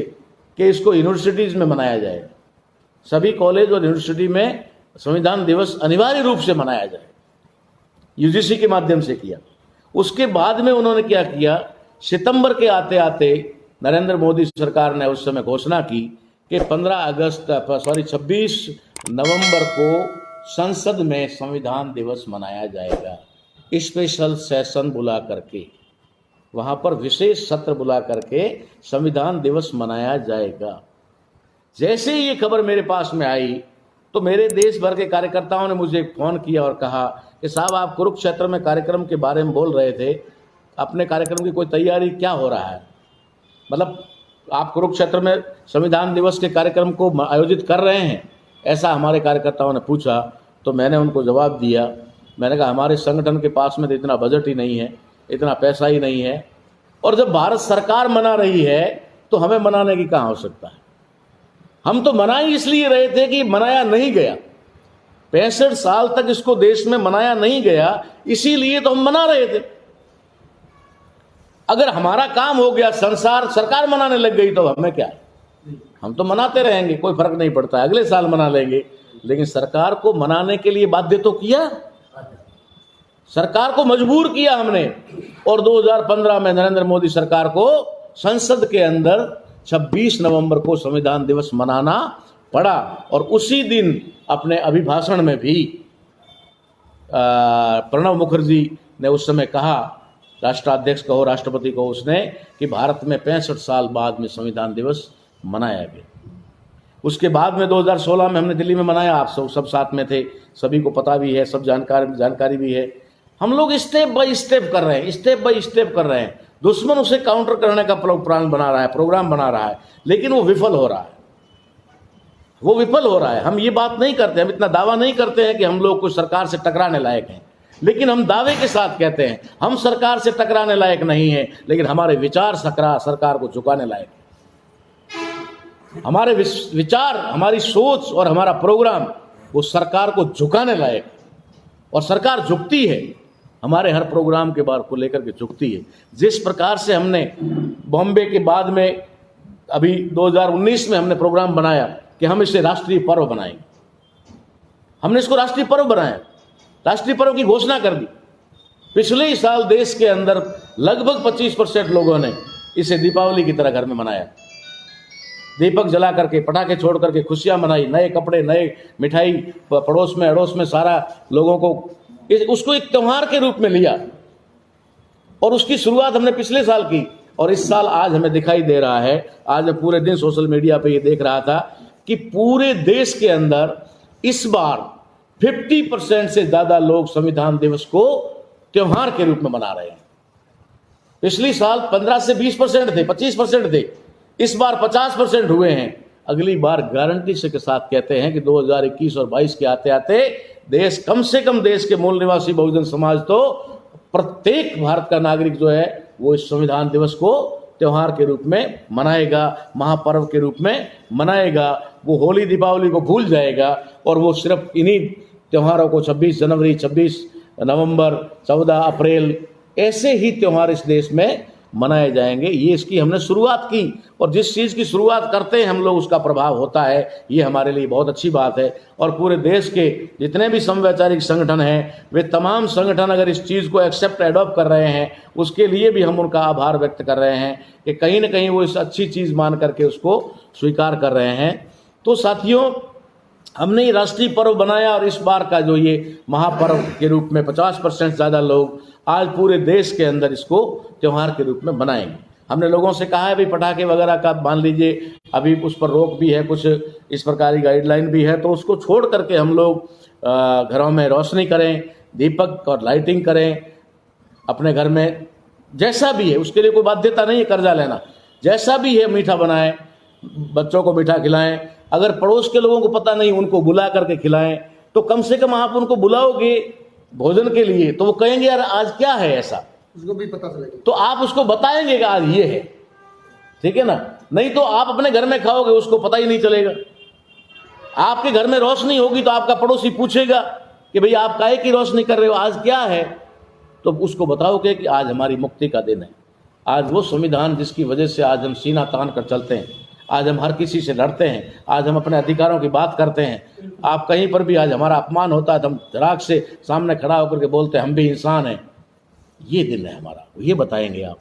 कि इसको यूनिवर्सिटीज में मनाया जाएगा, सभी कॉलेज और यूनिवर्सिटी में संविधान दिवस अनिवार्य रूप से मनाया जाए, यूजीसी के माध्यम से किया। उसके बाद में उन्होंने क्या किया, सितंबर के आते आते नरेंद्र मोदी सरकार ने उस समय घोषणा की कि 26 नवंबर को संसद में संविधान दिवस मनाया जाएगा, स्पेशल सेशन बुला करके, वहां पर विशेष सत्र बुला करके संविधान दिवस मनाया जाएगा। जैसे ही ये खबर मेरे पास में आई तो मेरे देश भर के कार्यकर्ताओं ने मुझे फोन किया और कहा कि साहब आप कुरुक्षेत्र में कार्यक्रम के बारे में बोल रहे थे, अपने कार्यक्रम की कोई तैयारी क्या हो रहा है, मतलब आप कुरुक्षेत्र में संविधान दिवस के कार्यक्रम को आयोजित कर रहे हैं, ऐसा हमारे कार्यकर्ताओं ने पूछा। तो मैंने उनको जवाब दिया, मैंने कहा हमारे संगठन के पास में तो इतना बजट ही नहीं है, इतना पैसा ही नहीं है, और जब भारत सरकार मना रही है तो हमें मनाने की कहाँ आवश्यकता है। हम तो मना ही इसलिए रहे थे कि मनाया नहीं गया, 65 साल तक इसको देश में मनाया नहीं गया, इसीलिए तो हम मना रहे थे। अगर हमारा काम हो गया, सरकार मनाने लग गई, तो हमें क्या, हम तो मनाते रहेंगे, कोई फर्क नहीं पड़ता, अगले साल मना लेंगे। लेकिन सरकार को मनाने के लिए बाध्य तो किया, सरकार को मजबूर किया हमने, और 2015 में नरेंद्र मोदी सरकार को संसद के अंदर 26 नवंबर को संविधान दिवस मनाना पड़ा। और उसी दिन अपने अभिभाषण में भी प्रणब मुखर्जी ने उस समय कहा, राष्ट्राध्यक्ष कहो, राष्ट्रपति कहो, उसने कि भारत में 65 साल बाद में संविधान दिवस मनाया गया। उसके बाद में 2016 में हमने दिल्ली में मनाया, आप सब साथ में थे, सभी को पता भी है, सब जानकारी भी है। हम लोग स्टेप बाय स्टेप कर रहे हैं, दुश्मन उसे काउंटर करने का प्लान बना रहा है, प्रोग्राम बना रहा है, लेकिन वो विफल हो रहा है। हम ये बात नहीं करते, हम इतना दावा नहीं करते हैं कि हम लोग कोई सरकार से टकराने लायक हैं, लेकिन हम दावे के साथ कहते हैं हम सरकार से टकराने लायक नहीं है, लेकिन हमारे विचार सरकार को झुकाने लायक है। हमारे विचार, हमारी सोच और हमारा प्रोग्राम वो सरकार को झुकाने लायक है, और सरकार झुकती है, हमारे हर प्रोग्राम के बारे को लेकर के झुकती है। जिस प्रकार से हमने बॉम्बे के बाद में अभी 2019 में हमने प्रोग्राम बनाया कि हम इसे राष्ट्रीय पर्व बनाएंगे। हमने इसको राष्ट्रीय पर्व बनाया, राष्ट्रीय पर्व की घोषणा कर दी। पिछले ही साल देश के अंदर लगभग 25% लोगों ने इसे दीपावली की तरह घर में मनाया। दीपक जला करके, पटाखे छोड़ करके खुशियां मनाई, नए कपड़े, नए मिठाई, पड़ोस में अड़ोस में सारा लोगों को उसको एक त्योहार के रूप में लिया। और उसकी शुरुआत हमने पिछले साल की, और इस साल आज हमें दिखाई दे रहा है, आज मैं पूरे दिन सोशल मीडिया पे ये देख रहा था कि पूरे देश के अंदर इस बार 50% से ज्यादा लोग संविधान दिवस को त्योहार के रूप में मना रहे हैं। पिछली साल 15 से 20% थे, 25% थे, इस बार 50% हुए हैं। अगली बार गारंटी से के साथ कहते हैं कि 2021 और 22 के आते आते देश, कम से कम देश के मूल निवासी बहुजन समाज तो प्रत्येक भारत का नागरिक जो है वो इस संविधान दिवस को त्योहार के रूप में मनाएगा, महापर्व के रूप में मनाएगा। वो होली दीपावली को भूल जाएगा और वो सिर्फ इन्हीं त्योहारों को 26 जनवरी, 26 नवंबर, 14 अप्रैल, ऐसे ही त्योहार इस देश में मनाए जाएंगे। ये इसकी हमने शुरुआत की, और जिस चीज़ की शुरुआत करते हैं हम लोग उसका प्रभाव होता है, ये हमारे लिए बहुत अच्छी बात है। और पूरे देश के जितने भी समवैचारिक संगठन हैं, वे तमाम संगठन अगर इस चीज़ को एक्सेप्ट एडॉप्ट कर रहे हैं, उसके लिए भी हम उनका आभार व्यक्त कर रहे हैं कि कहीं ना कहीं वो इस अच्छी चीज़ मान करके उसको स्वीकार कर रहे हैं। तो साथियों, हमने ये राष्ट्रीय पर्व बनाया, और इस बार का जो ये महापर्व के रूप में 50% ज़्यादा लोग आज पूरे देश के अंदर इसको त्योहार के रूप में बनाएंगे। हमने लोगों से कहा है भाई पटाखे वगैरह का मान लीजिए अभी उस पर रोक भी है, कुछ इस प्रकार की गाइडलाइन भी है, तो उसको छोड़ करके हम लोग घरों में रोशनी करें, दीपक और लाइटिंग करें अपने घर में। जैसा भी है उसके लिए कोई बाध्यता नहीं है कर्जा लेना, जैसा भी है मीठा बनाएं, बच्चों को मीठा खिलाएं। अगर पड़ोस के लोगों को पता नहीं उनको बुला करके खिलाएं, तो कम से कम आप उनको बुलाओगे भोजन के लिए तो वो कहेंगे यार आज क्या है ऐसा, उसको भी पता चलेगा, तो आप उसको बताएंगे कि आज ये है, ठीक है ना। नहीं तो आप अपने घर में खाओगे, उसको पता ही नहीं चलेगा। आपके घर में रोशनी होगी तो आपका पड़ोसी पूछेगा कि भाई आप काहे की रोशनी कर रहे हो, आज क्या है, तो उसको बताओगे कि आज हमारी मुक्ति का दिन है। आज वो संविधान जिसकी वजह से आज हम सीना तान कर चलते हैं, आज हम हर किसी से लड़ते हैं, आज हम अपने अधिकारों की बात करते हैं। आप कहीं पर भी आज हमारा अपमान होता है तो हम धड़ाक से सामने खड़ा होकर के बोलते हैं हम भी इंसान हैं। ये दिन है हमारा, ये बताएंगे आप।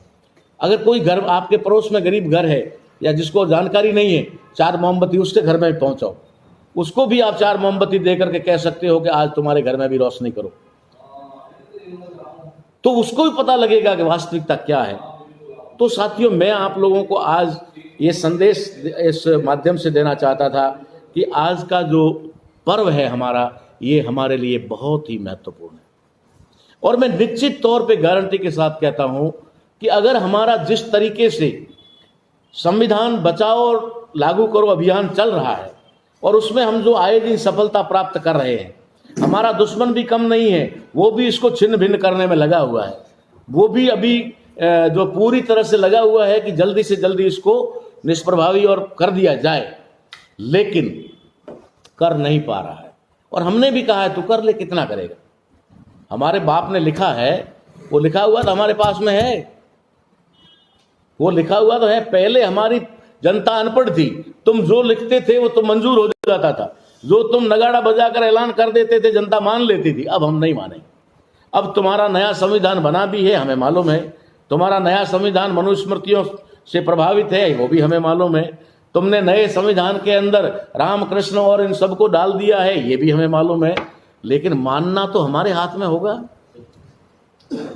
अगर कोई घर आपके पड़ोस में गरीब घर है या जिसको जानकारी नहीं है, 4 मोमबत्ती उसके घर में पहुंचाओ, उसको भी आप 4 मोमबत्ती दे करके कह सकते हो कि आज तुम्हारे घर में भी रोशनी करो, तो उसको भी पता लगेगा कि वास्तविकता क्या है। तो साथियों, मैं आप लोगों को आज ये संदेश इस माध्यम से देना चाहता था कि आज का जो पर्व है हमारा, ये हमारे लिए बहुत ही महत्वपूर्ण है। और मैं निश्चित तौर पे गारंटी के साथ कहता हूं कि अगर हमारा जिस तरीके से संविधान बचाओ और लागू करो अभियान चल रहा है और उसमें हम जो आए दिन सफलता प्राप्त कर रहे हैं, हमारा दुश्मन भी कम नहीं है, वो भी इसको छिन्न भिन्न करने में लगा हुआ है। वो भी अभी जो पूरी तरह से लगा हुआ है कि जल्दी से जल्दी इसको निष्प्रभावी और कर दिया जाए, लेकिन कर नहीं पा रहा है। और हमने भी कहा है तू कर ले, कितना करेगा। हमारे बाप ने लिखा है, वो लिखा हुआ तो हमारे पास में है, वो लिखा हुआ तो है। पहले हमारी जनता अनपढ़ थी, तुम जो लिखते थे वो तो मंजूर हो जाता था, जो तुम नगाड़ा बजाकर ऐलान कर देते थे जनता मान लेती थी। अब हम नहीं मानेंगे। अब तुम्हारा नया संविधान बना भी है, हमें मालूम है। तुम्हारा नया संविधान मनुस्मृतियों से प्रभावित है, वो भी हमें मालूम है। तुमने नए संविधान के अंदर राम कृष्ण और इन सबको डाल दिया है, ये भी हमें मालूम है। लेकिन मानना तो हमारे हाथ में होगा।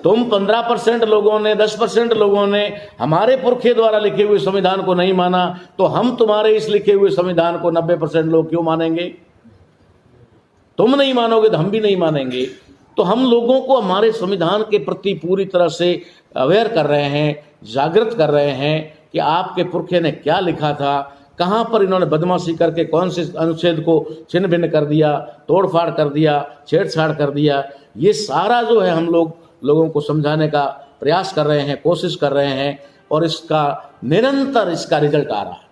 तुम 15% लोगों ने, 10% लोगों ने हमारे पुरखे द्वारा लिखे हुए संविधान को नहीं माना, तो हम तुम्हारे इस लिखे हुए संविधान को 90% लोग क्यों मानेंगे। तुम नहीं मानोगे तो हम भी नहीं मानेंगे। तो हम लोगों को हमारे संविधान के प्रति पूरी तरह से अवेयर कर रहे हैं, जागृत कर रहे हैं कि आपके पुरखे ने क्या लिखा था, कहाँ पर इन्होंने बदमाशी करके कौन से अनुच्छेद को छिन्न भिन्न कर दिया, तोड़फाड़ कर दिया, छेड़छाड़ कर दिया। ये सारा जो है हम लोगों को समझाने का प्रयास कर रहे हैं, कोशिश कर रहे हैं, और इसका निरंतर इसका रिजल्ट आ रहा है,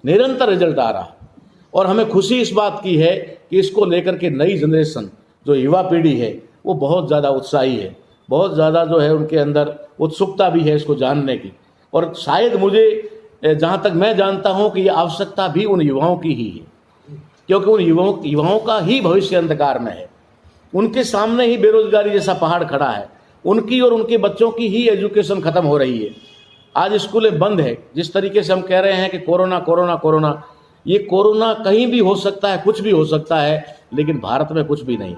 निरंतर रिजल्ट आ रहा है। और हमें खुशी इस बात की है कि इसको लेकर के नई जनरेशन, जो युवा पीढ़ी है, वो बहुत ज़्यादा उत्साही है, बहुत ज़्यादा जो है उनके अंदर उत्सुकता भी है इसको जानने की। और शायद मुझे जहाँ तक मैं जानता हूँ कि ये आवश्यकता भी उन युवाओं की ही है, क्योंकि उन युवाओं का ही भविष्य अंधकार में है। उनके सामने ही बेरोजगारी जैसा पहाड़ खड़ा है, उनकी और उनके बच्चों की ही एजुकेशन खत्म हो रही है। आज स्कूलें बंद है। जिस तरीके से हम कह रहे हैं कि कोरोना कोरोना कोरोना, ये कोरोना कहीं भी हो सकता है, कुछ भी हो सकता है, लेकिन भारत में कुछ भी नहीं।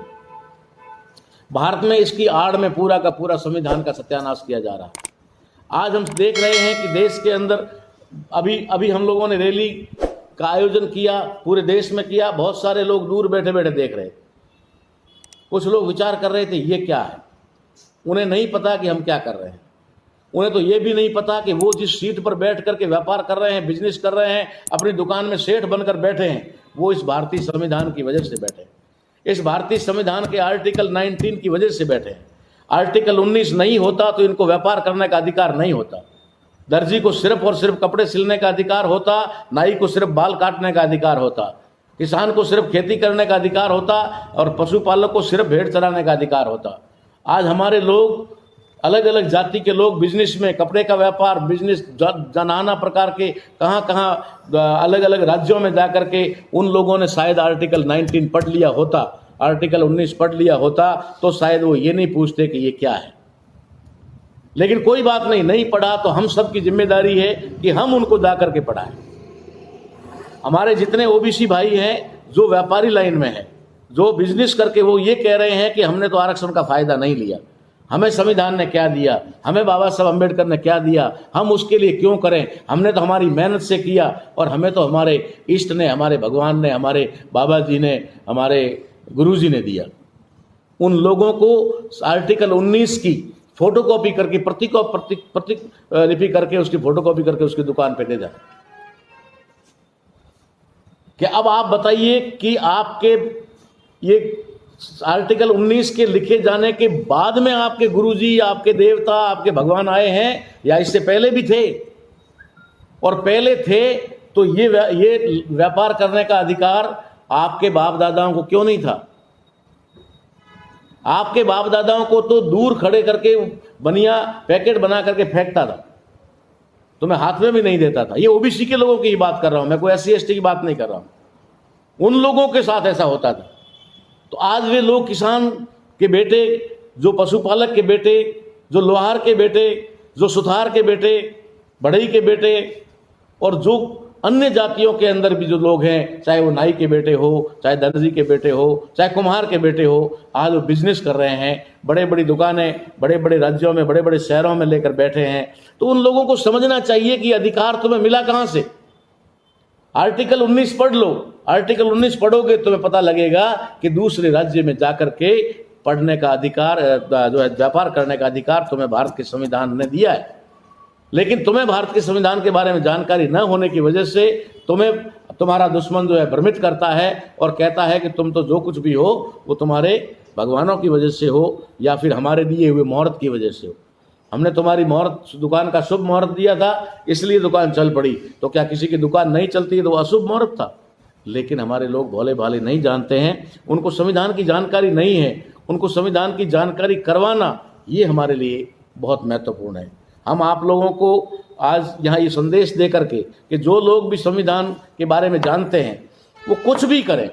भारत में इसकी आड़ में पूरा का पूरा संविधान का सत्यानाश किया जा रहा है। आज हम देख रहे हैं कि देश के अंदर अभी हम लोगों ने रैली का आयोजन किया, पूरे देश में किया, बहुत सारे लोग दूर बैठे बैठे देख रहे। कुछ लोग विचार कर रहे थे ये क्या है। उन्हें नहीं पता कि हम क्या कर रहे हैं। उन्हें तो ये भी नहीं पता कि वो जिस सीट पर बैठ करके व्यापार कर रहे हैं, बिजनेस कर रहे हैं, अपनी दुकान में सेठ बनकर बैठे हैं, वो इस भारतीय संविधान की वजह से बैठे हैं। इस भारतीय संविधान के आर्टिकल 19 की वजह से बैठे हैं। आर्टिकल 19 नहीं होता तो इनको व्यापार करने का अधिकार नहीं होता। दर्जी को सिर्फ और सिर्फ कपड़े सिलने का अधिकार होता, नाई को सिर्फ बाल काटने का अधिकार होता, किसान को सिर्फ खेती करने का अधिकार होता, और पशुपालक को सिर्फ भेड़ चराने का अधिकार होता। आज हमारे लोग, अलग अलग जाति के लोग बिजनेस में, कपड़े का व्यापार, बिजनेस, नाना प्रकार के कहाँ अलग अलग राज्यों में जाकर के उन लोगों ने शायद आर्टिकल 19 पढ़ लिया होता, आर्टिकल 19 पढ़ लिया होता, तो शायद वो ये नहीं पूछते कि ये क्या है। लेकिन कोई बात नहीं, नहीं पढ़ा तो हम सब की जिम्मेदारी है कि हम उनको जा करके पढ़ाएं। हमारे जितने ओबीसी भाई हैं जो व्यापारी लाइन में हैं, जो बिजनेस करके वो ये कह रहे हैं कि हमने तो आरक्षण का फायदा नहीं लिया, हमें संविधान ने क्या दिया, हमें बाबा साहब अम्बेडकर ने क्या दिया, हम उसके लिए क्यों करें, हमने तो हमारी मेहनत से किया, और हमें तो हमारे इष्ट ने, हमारे भगवान ने, हमारे बाबा जी ने, हमारे गुरु जी ने दिया। उन लोगों को आर्टिकल 19 की फोटोकॉपी करके, प्रतिलिपि करके, उसकी फोटोकॉपी करके उसकी दुकान पे दे दें। कि अब आप बताइए कि आपके ये आर्टिकल 19 के लिखे जाने के बाद में आपके गुरुजी, आपके देवता, आपके भगवान आए हैं, या इससे पहले भी थे? और पहले थे तो ये व्यापार करने का अधिकार आपके बाप दादाओं को क्यों नहीं था? आपके बाप दादाओं को तो दूर खड़े करके बनिया पैकेट बना करके फेंकता था, तुम्हें हाथ में भी नहीं देता था। ये ओबीसी के लोगों की ही बात कर रहा हूं मैं, कोई SC ST की बात नहीं कर रहा हूं। उन लोगों के साथ ऐसा होता था। तो आज वे लोग, किसान के बेटे, जो पशुपालक के बेटे, जो लोहार के बेटे, जो सुथार के बेटे, बढ़ई के बेटे, और जो अन्य जातियों के अंदर भी जो लोग हैं, चाहे वो नाई के बेटे हो, चाहे दर्जी के बेटे हो, चाहे कुम्हार के बेटे हो, आज वो बिजनेस कर रहे हैं, बड़े बड़ी दुकानें बड़े बड़े राज्यों में, बड़े बड़े शहरों में लेकर बैठे हैं। तो उन लोगों को समझना चाहिए कि अधिकार तुम्हें मिला कहां से। आर्टिकल 19 पढ़ लो। आर्टिकल 19 पढ़ोगे तुम्हें पता लगेगा कि दूसरे राज्य में जाकर के पढ़ने का अधिकार, जो है व्यापार करने का अधिकार, तुम्हें भारत के संविधान ने दिया है। लेकिन तुम्हें भारत के संविधान के बारे में जानकारी न होने की वजह से तुम्हारा दुश्मन जो है भ्रमित करता है और कहता है कि तुम तो जो कुछ भी हो वो तुम्हारे भगवानों की वजह से हो, या फिर हमारे दिए हुए मुहूर्त की वजह से हो। हमने तुम्हारी मुहूर्त, दुकान का शुभ मुहूर्त दिया था, इसलिए दुकान चल पड़ी। तो क्या किसी की दुकान नहीं चलती है तो वो अशुभ मुहूर्त था? लेकिन हमारे लोग भोले भाले नहीं जानते हैं, उनको संविधान की जानकारी नहीं है। उनको संविधान की जानकारी करवाना ये हमारे लिए बहुत महत्वपूर्ण है। हम आप लोगों को आज यहाँ ये संदेश दे करके कि जो लोग भी संविधान के बारे में जानते हैं वो कुछ भी करें,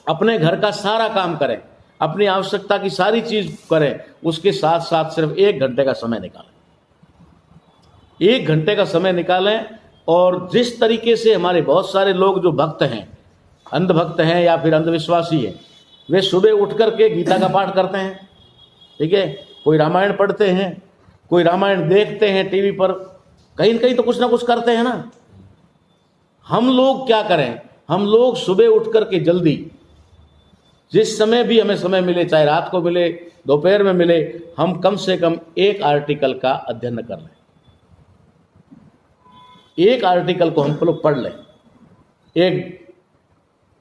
अपने घर का सारा काम करें, अपनी आवश्यकता की सारी चीज करें, उसके साथ साथ सिर्फ 1 घंटे का समय निकालें। 1 घंटे का समय निकालें। और जिस तरीके से हमारे बहुत सारे लोग जो भक्त हैं, अंधभक्त हैं या फिर अंधविश्वासी हैं, वे सुबह उठ करके गीता का पाठ करते हैं, ठीक है, कोई रामायण पढ़ते हैं, कोई रामायण देखते हैं टीवी पर, कहीं न कहीं तो कुछ ना कुछ करते हैं ना। हम लोग क्या करें? हम लोग सुबह उठ करके जल्दी, जिस समय भी हमें समय मिले, चाहे रात को मिले, दोपहर में मिले, हम कम से कम 1 आर्टिकल का अध्ययन कर लें। 1 आर्टिकल को हम लोग पढ़ लें।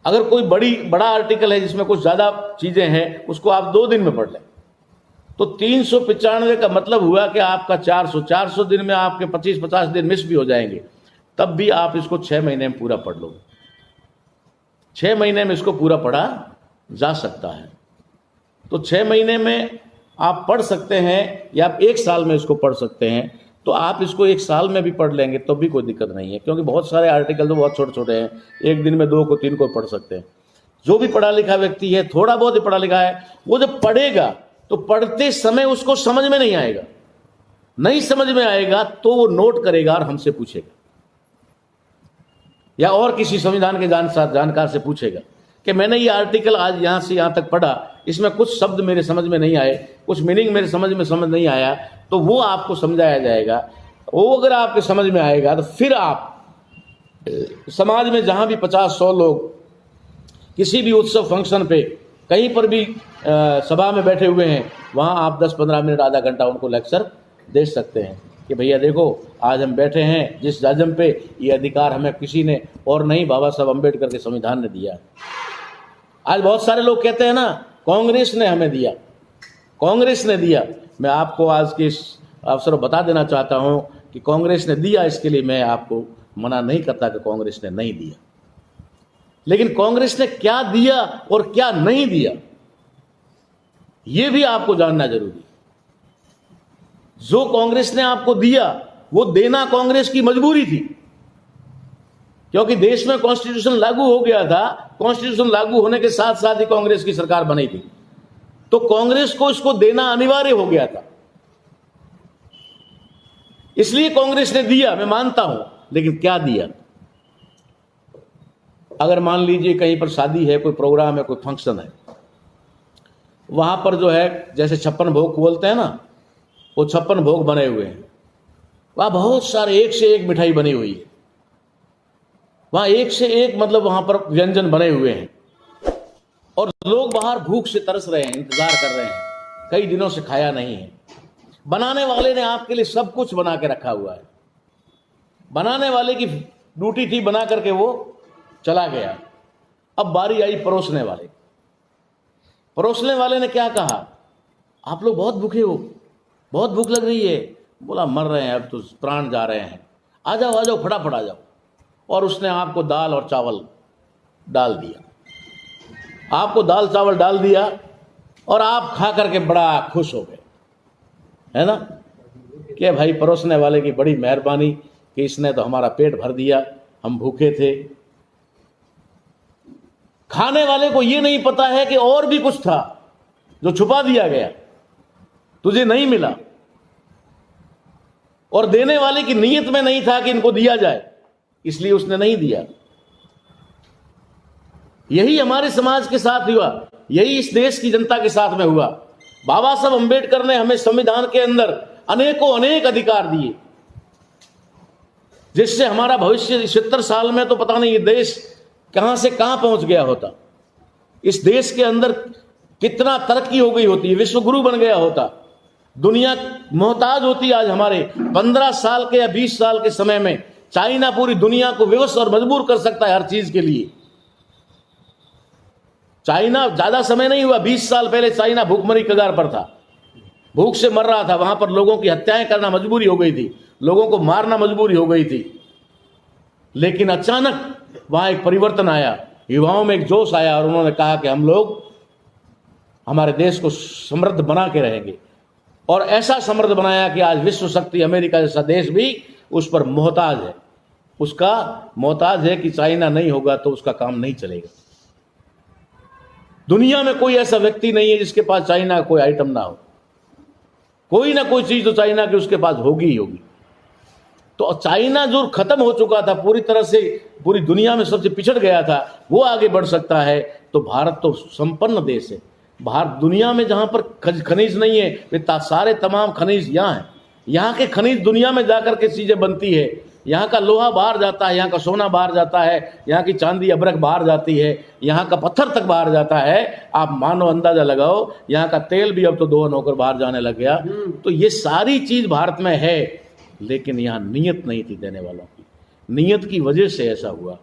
अगर कोई बड़ा आर्टिकल है जिसमें कुछ ज्यादा चीजें हैं, उसको आप 2 दिन में पढ़ लें, तो 395 का मतलब हुआ कि आपका 400 दिन में आपके 25-50 दिन मिस भी हो जाएंगे, तब भी आप इसको 6 महीने में पूरा पढ़ लोगे। 6 महीने में इसको पूरा पढ़ा जा सकता है। तो 6 महीने में आप पढ़ सकते हैं, या आप 1 साल में इसको पढ़ सकते हैं। तो आप इसको एक साल में भी पढ़ लेंगे तो भी कोई दिक्कत नहीं है, क्योंकि बहुत सारे आर्टिकल तो बहुत छोटे छोटे हैं, एक दिन में 2 को 3 को पढ़ सकते हैं। जो भी पढ़ा लिखा व्यक्ति है, थोड़ा बहुत ही पढ़ा लिखा है, वो जब पढ़ेगा तो पढ़ते समय उसको समझ में नहीं आएगा, नहीं समझ में आएगा तो वो नोट करेगा और हमसे पूछेगा या और किसी संविधान के जानकार से पूछेगा कि मैंने ये आर्टिकल आज यहां से यहां तक पढ़ा, इसमें कुछ शब्द मेरे समझ में नहीं आए, कुछ मीनिंग मेरे समझ नहीं आया, तो वो आपको समझाया जाएगा। वो अगर आपके समझ में आएगा तो फिर आप समाज में जहां भी 50-100 लोग किसी भी उत्सव फंक्शन पे कहीं पर भी सभा में बैठे हुए हैं, वहां आप 10-15 मिनट आधा घंटा उनको लेक्चर दे सकते हैं कि भैया देखो आज हम बैठे हैं जिस जाजम पे, ये अधिकार हमें किसी ने और नहीं, बाबा साहब अम्बेडकर के संविधान ने दिया। आज बहुत सारे लोग कहते हैं ना कांग्रेस ने हमें दिया, कांग्रेस ने दिया। मैं आपको आज के इस अवसर बता देना चाहता हूं कि कांग्रेस ने दिया, इसके लिए मैं आपको मना नहीं करता कि कांग्रेस ने नहीं दिया, लेकिन कांग्रेस ने क्या दिया और क्या नहीं दिया यह भी आपको जानना जरूरी है। जो कांग्रेस ने आपको दिया वो देना कांग्रेस की मजबूरी थी, क्योंकि देश में कॉन्स्टिट्यूशन लागू हो गया था, कॉन्स्टिट्यूशन लागू होने के साथ साथ ही कांग्रेस की सरकार बनी थी, तो कांग्रेस को इसको देना अनिवार्य हो गया था, इसलिए कांग्रेस ने दिया, मैं मानता हूं। लेकिन क्या दिया? अगर मान लीजिए कहीं पर शादी है, कोई प्रोग्राम है, कोई फंक्शन है, वहां पर जो है जैसे 56 भोग बोलते हैं ना, वो 56 भोग बने हुए हैं, वहां बहुत सारे एक से एक मिठाई बनी हुई है, वहां एक से एक मतलब वहां पर व्यंजन बने हुए हैं, और लोग बाहर भूख से तरस रहे हैं, इंतजार कर रहे हैं, कई दिनों से खाया नहीं है। बनाने वाले ने आपके लिए सब कुछ बना के रखा हुआ है, बनाने वाले की ड्यूटी थी, बना करके वो चला गया। अब बारी आई परोसने वाले, परोसने वाले ने क्या कहा, आप लोग बहुत भूखे हो, बहुत भूख लग रही है। बोला मर रहे हैं, अब तो प्राण जा रहे हैं, आ जाओ आ जाओ फटाफट आ जाओ। और उसने आपको दाल और चावल डाल दिया, आपको दाल चावल डाल दिया, और आप खा करके बड़ा खुश हो गए, है ना, कि भाई परोसने वाले की बड़ी मेहरबानी कि इसने तो हमारा पेट भर दिया, हम भूखे थे। खाने वाले को यह नहीं पता है कि और भी कुछ था जो छुपा दिया गया, तुझे नहीं मिला, और देने वाले की नीयत में नहीं था कि इनको दिया जाए, इसलिए उसने नहीं दिया। यही हमारे समाज के साथ हुआ, यही इस देश की जनता के साथ में हुआ। बाबा साहब अम्बेडकर ने हमें संविधान के अंदर अनेक अधिकार दिए, जिससे हमारा भविष्य 70 साल में तो पता नहीं ये देश कहां से कहां पहुंच गया होता, इस देश के अंदर कितना तरक्की हो गई होती, विश्व गुरु बन गया होता, दुनिया मोहताज होती। आज हमारे 15 साल के या 20 साल के समय में चाइना पूरी दुनिया को विवश और मजबूर कर सकता है हर चीज के लिए। चाइना ज्यादा समय नहीं हुआ, 20 साल पहले चाइना भूखमरी कगार पर था, भूख से मर रहा था, वहां पर लोगों की हत्याएं करना मजबूरी हो गई थी, लोगों को मारना मजबूरी हो गई थी। लेकिन अचानक वहां एक परिवर्तन आया, युवाओं में एक जोश आया, और उन्होंने कहा कि हम लोग हमारे देश को समृद्ध बना के रहेंगे, और ऐसा समृद्ध बनाया कि आज विश्व शक्ति अमेरिका जैसा देश भी उस पर मोहताज है, उसका मोहताज है कि चाइना नहीं होगा तो उसका काम नहीं चलेगा। दुनिया में कोई ऐसा व्यक्ति नहीं है जिसके पास चाइना का कोई आइटम ना हो, कोई ना कोई चीज तो चाइना की उसके पास होगी ही होगी। तो चाइना जो खत्म हो चुका था पूरी तरह से, पूरी दुनिया में सबसे पिछड़ गया था, वो आगे बढ़ सकता है। तो भारत तो संपन्न देश है, भारत दुनिया में जहां पर खनिज नहीं है, वे सारे तमाम खनिज यहाँ हैं, यहाँ के खनिज दुनिया में जाकर के चीजें बनती है, यहाँ का लोहा बाहर जाता है, यहाँ का सोना बाहर जाता है, यहाँ की चांदी अबरक बाहर जाती है, यहाँ का पत्थर तक बाहर जाता है। आप मानो अंदाजा लगाओ, यहाँ का तेल भी अब तो दोहन होकर बाहर जाने लग गया। तो ये सारी चीज भारत में है, लेकिन यहाँ नियत नहीं थी देने वालों की, नियत की वजह से ऐसा हुआ।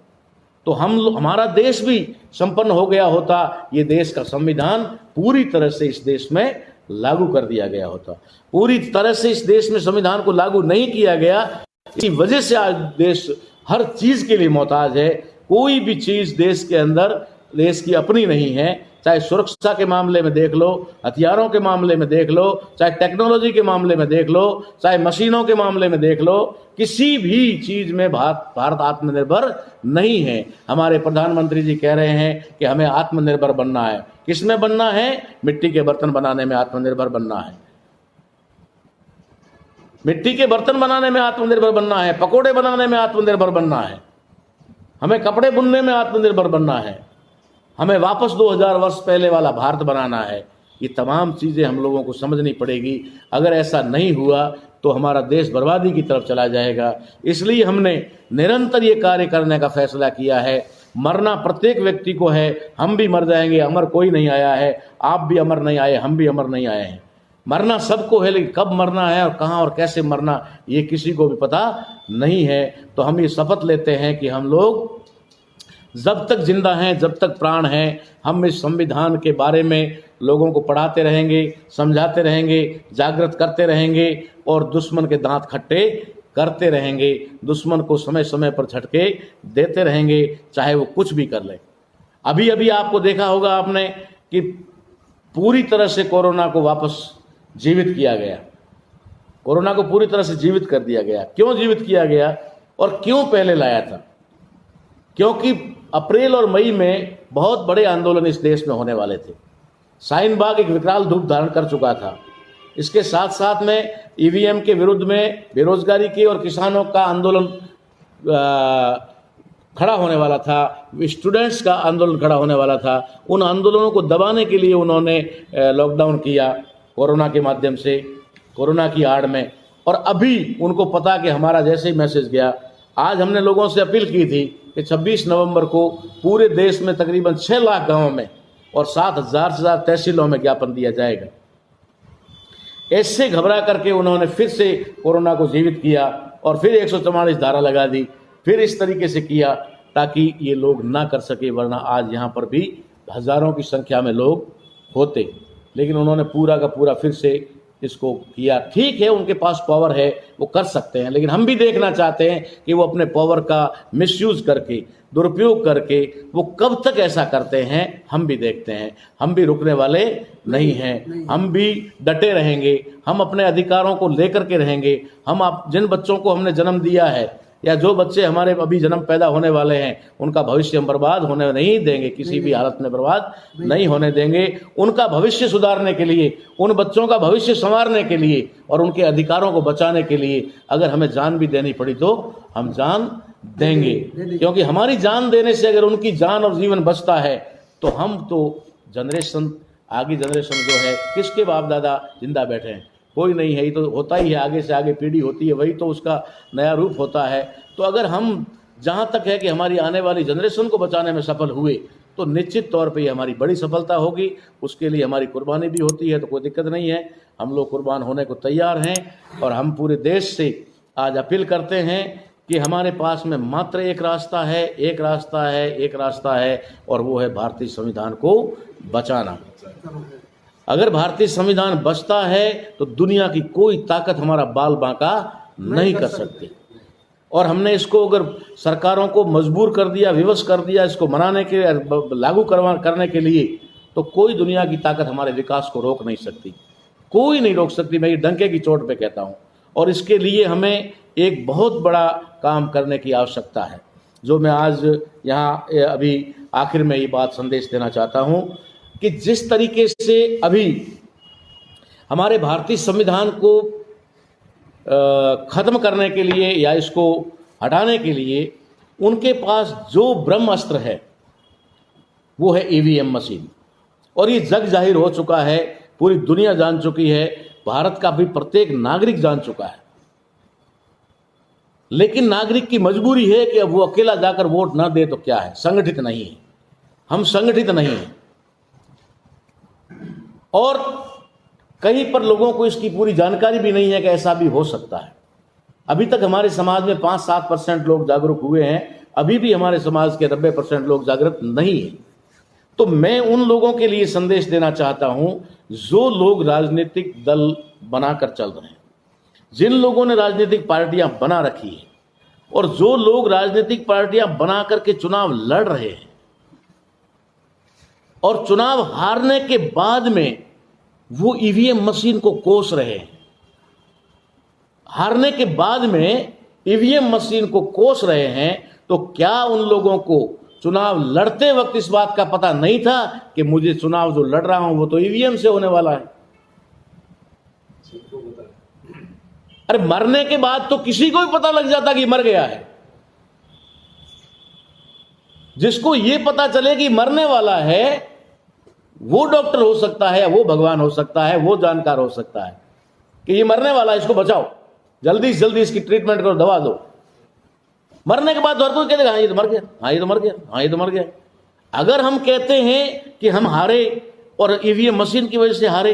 तो हमारा देश भी संपन्न हो गया होता, ये देश का संविधान पूरी तरह से इस देश में लागू कर दिया गया होता। पूरी तरह से इस देश में संविधान को लागू नहीं किया गया, इसी वजह से आज देश हर चीज के लिए मोहताज है। कोई भी चीज देश के अंदर देश की अपनी नहीं है, चाहे सुरक्षा के मामले में देख लो, हथियारों के मामले में देख लो, चाहे टेक्नोलॉजी के मामले में देख लो, चाहे मशीनों के मामले में देख लो, किसी भी चीज में भारत आत्मनिर्भर नहीं है। हमारे प्रधानमंत्री जी कह रहे हैं कि हमें आत्मनिर्भर बनना है। किसमें बनना है? मिट्टी के बर्तन बनाने में आत्मनिर्भर बनना है, मिट्टी के बर्तन बनाने में आत्मनिर्भर बनना है, पकोड़े बनाने में आत्मनिर्भर बनना है, हमें कपड़े बुनने में आत्मनिर्भर बनना है, हमें वापस 2000 वर्ष पहले वाला भारत बनाना है। ये तमाम चीज़ें हम लोगों को समझनी पड़ेगी। अगर ऐसा नहीं हुआ तो हमारा देश बर्बादी की तरफ चला जाएगा। इसलिए हमने निरंतर ये कार्य करने का फैसला किया है। मरना प्रत्येक व्यक्ति को है, हम भी मर जाएंगे, अमर कोई नहीं आया है, आप भी अमर नहीं आए, हम भी अमर नहीं आए हैं। मरना सबको है, लेकिन कब मरना है और कहाँ और कैसे मरना ये किसी को भी पता नहीं है। तो हम ये शपथ लेते हैं कि हम लोग जब तक जिंदा हैं, जब तक प्राण हैं, हम इस संविधान के बारे में लोगों को पढ़ाते रहेंगे, समझाते रहेंगे, जागृत करते रहेंगे और दुश्मन के दांत खट्टे करते रहेंगे, दुश्मन को समय समय पर झटके देते रहेंगे, चाहे वो कुछ भी कर ले। अभी अभी आपको देखा होगा आपने कि पूरी तरह से कोरोना को वापस जीवित किया गया, कोरोना को पूरी तरह से जीवित कर दिया गया। क्यों जीवित किया गया और क्यों पहले लाया था? क्योंकि अप्रैल और मई में बहुत बड़े आंदोलन इस देश में होने वाले थे। शाहीन बाग एक विकराल रूप धारण कर चुका था। इसके साथ साथ में ईवीएम के विरुद्ध में बेरोजगारी के और किसानों का आंदोलन खड़ा होने वाला था, स्टूडेंट्स का आंदोलन खड़ा होने वाला था। उन आंदोलनों को दबाने के लिए उन्होंने लॉकडाउन किया कोरोना के माध्यम से, कोरोना की आड़ में। और अभी उनको पता कि हमारा जैसे ही मैसेज गया, आज हमने लोगों से अपील की थी कि 26 नवंबर को पूरे देश में तकरीबन 6 लाख गांवों में और 7,000 से ज़्यादा तहसीलों में ज्ञापन दिया जाएगा। ऐसे घबरा करके उन्होंने फिर से कोरोना को जीवित किया और फिर 144 धारा लगा दी, फिर इस तरीके से किया ताकि ये लोग ना कर सके, वरना आज यहाँ पर भी हज़ारों की संख्या में लोग होते। लेकिन उन्होंने पूरा का पूरा फिर से इसको किया। ठीक है, उनके पास पावर है, वो कर सकते हैं, लेकिन हम भी देखना चाहते हैं कि वो अपने पावर का मिसयूज करके, दुरुपयोग करके वो कब तक ऐसा करते हैं, हम भी देखते हैं। हम भी रुकने वाले नहीं हैं, हम भी डटे रहेंगे, हम अपने अधिकारों को लेकर के रहेंगे। हम आप जिन बच्चों को हमने जन्म दिया है या जो बच्चे हमारे अभी जन्म पैदा होने वाले हैं, उनका भविष्य हम बर्बाद होने नहीं देंगे, किसी भी हालत में बर्बाद नहीं होने देंगे। उनका भविष्य सुधारने के लिए, उन बच्चों का भविष्य संवारने के लिए और उनके अधिकारों को बचाने के लिए अगर हमें जान भी देनी पड़ी तो हम जान देंगे, क्योंकि हमारी जान देने से अगर उनकी जान और जीवन बचता है तो हम तो जनरेशन, आगे जनरेशन जो है, किसके बाप दादा जिंदा बैठे हैं? कोई नहीं है। ये तो होता ही है, आगे से आगे पीढ़ी होती है, वही तो उसका नया रूप होता है। तो अगर हम जहाँ तक है कि हमारी आने वाली जनरेशन को बचाने में सफल हुए तो निश्चित तौर पे ये हमारी बड़ी सफलता होगी। उसके लिए हमारी कुर्बानी भी होती है, तो कोई दिक्कत नहीं है, हम लोग कुर्बान होने को तैयार हैं। और हम पूरे देश से आज अपील करते हैं कि हमारे पास में मात्र एक रास्ता है, एक रास्ता है, एक रास्ता है, और वो है भारतीय संविधान को बचाना। अगर भारतीय संविधान बचता है तो दुनिया की कोई ताकत हमारा बाल बांका नहीं कर सकती। और हमने इसको अगर सरकारों को मजबूर कर दिया, विवश कर दिया इसको मनाने के, लागू करने के लिए, तो कोई दुनिया की ताकत हमारे विकास को रोक नहीं सकती, कोई नहीं रोक सकती। मैं ये डंके की चोट पे कहता हूँ। और इसके लिए हमें एक बहुत बड़ा काम करने की आवश्यकता है, जो मैं आज यहाँ अभी आखिर में ये बात संदेश देना चाहता हूँ कि जिस तरीके से अभी हमारे भारतीय संविधान को खत्म करने के लिए या इसको हटाने के लिए उनके पास जो ब्रह्मास्त्र है वो है ईवीएम मशीन। और ये जग जाहिर हो चुका है, पूरी दुनिया जान चुकी है, भारत का भी प्रत्येक नागरिक जान चुका है। लेकिन नागरिक की मजबूरी है कि अब वो अकेला जाकर वोट ना दे तो क्या है, संगठित नहीं है, हम संगठित नहीं हैं। और कहीं पर लोगों को इसकी पूरी जानकारी भी नहीं है कि ऐसा भी हो सकता है। अभी तक हमारे समाज में 5-7% लोग जागरूक हुए हैं, अभी भी हमारे समाज के 90% लोग जागरूक नहीं है। तो मैं उन लोगों के लिए संदेश देना चाहता हूं जो लोग राजनीतिक दल बनाकर चल रहे हैं, जिन लोगों ने राजनीतिक पार्टियां बना रखी है और जो लोग राजनीतिक पार्टियां बना करके चुनाव लड़ रहे हैं, और चुनाव हारने के बाद में वो ईवीएम मशीन को कोस रहे हैं। हारने के बाद में ईवीएम मशीन को कोस रहे हैं, तो क्या उन लोगों को चुनाव लड़ते वक्त इस बात का पता नहीं था कि मुझे चुनाव जो लड़ रहा हूं वो तो ईवीएम से होने वाला है? अरे मरने के बाद तो किसी को भी पता लग जाता कि मर गया है। जिसको ये पता चले कि मरने वाला है वो डॉक्टर हो सकता है, वो भगवान हो सकता है, वो जानकार हो सकता है कि ये मरने वाला है, इसको बचाओ, जल्दी से जल्दी इसकी ट्रीटमेंट करो, दवा दो। मरने के बाद हर कोई कहते हाँ ये तो मर गया, हाँ ये तो मर गया, हाँ ये तो मर गया। अगर हम कहते हैं कि हम हारे और ईवीएम मशीन की वजह से हारे,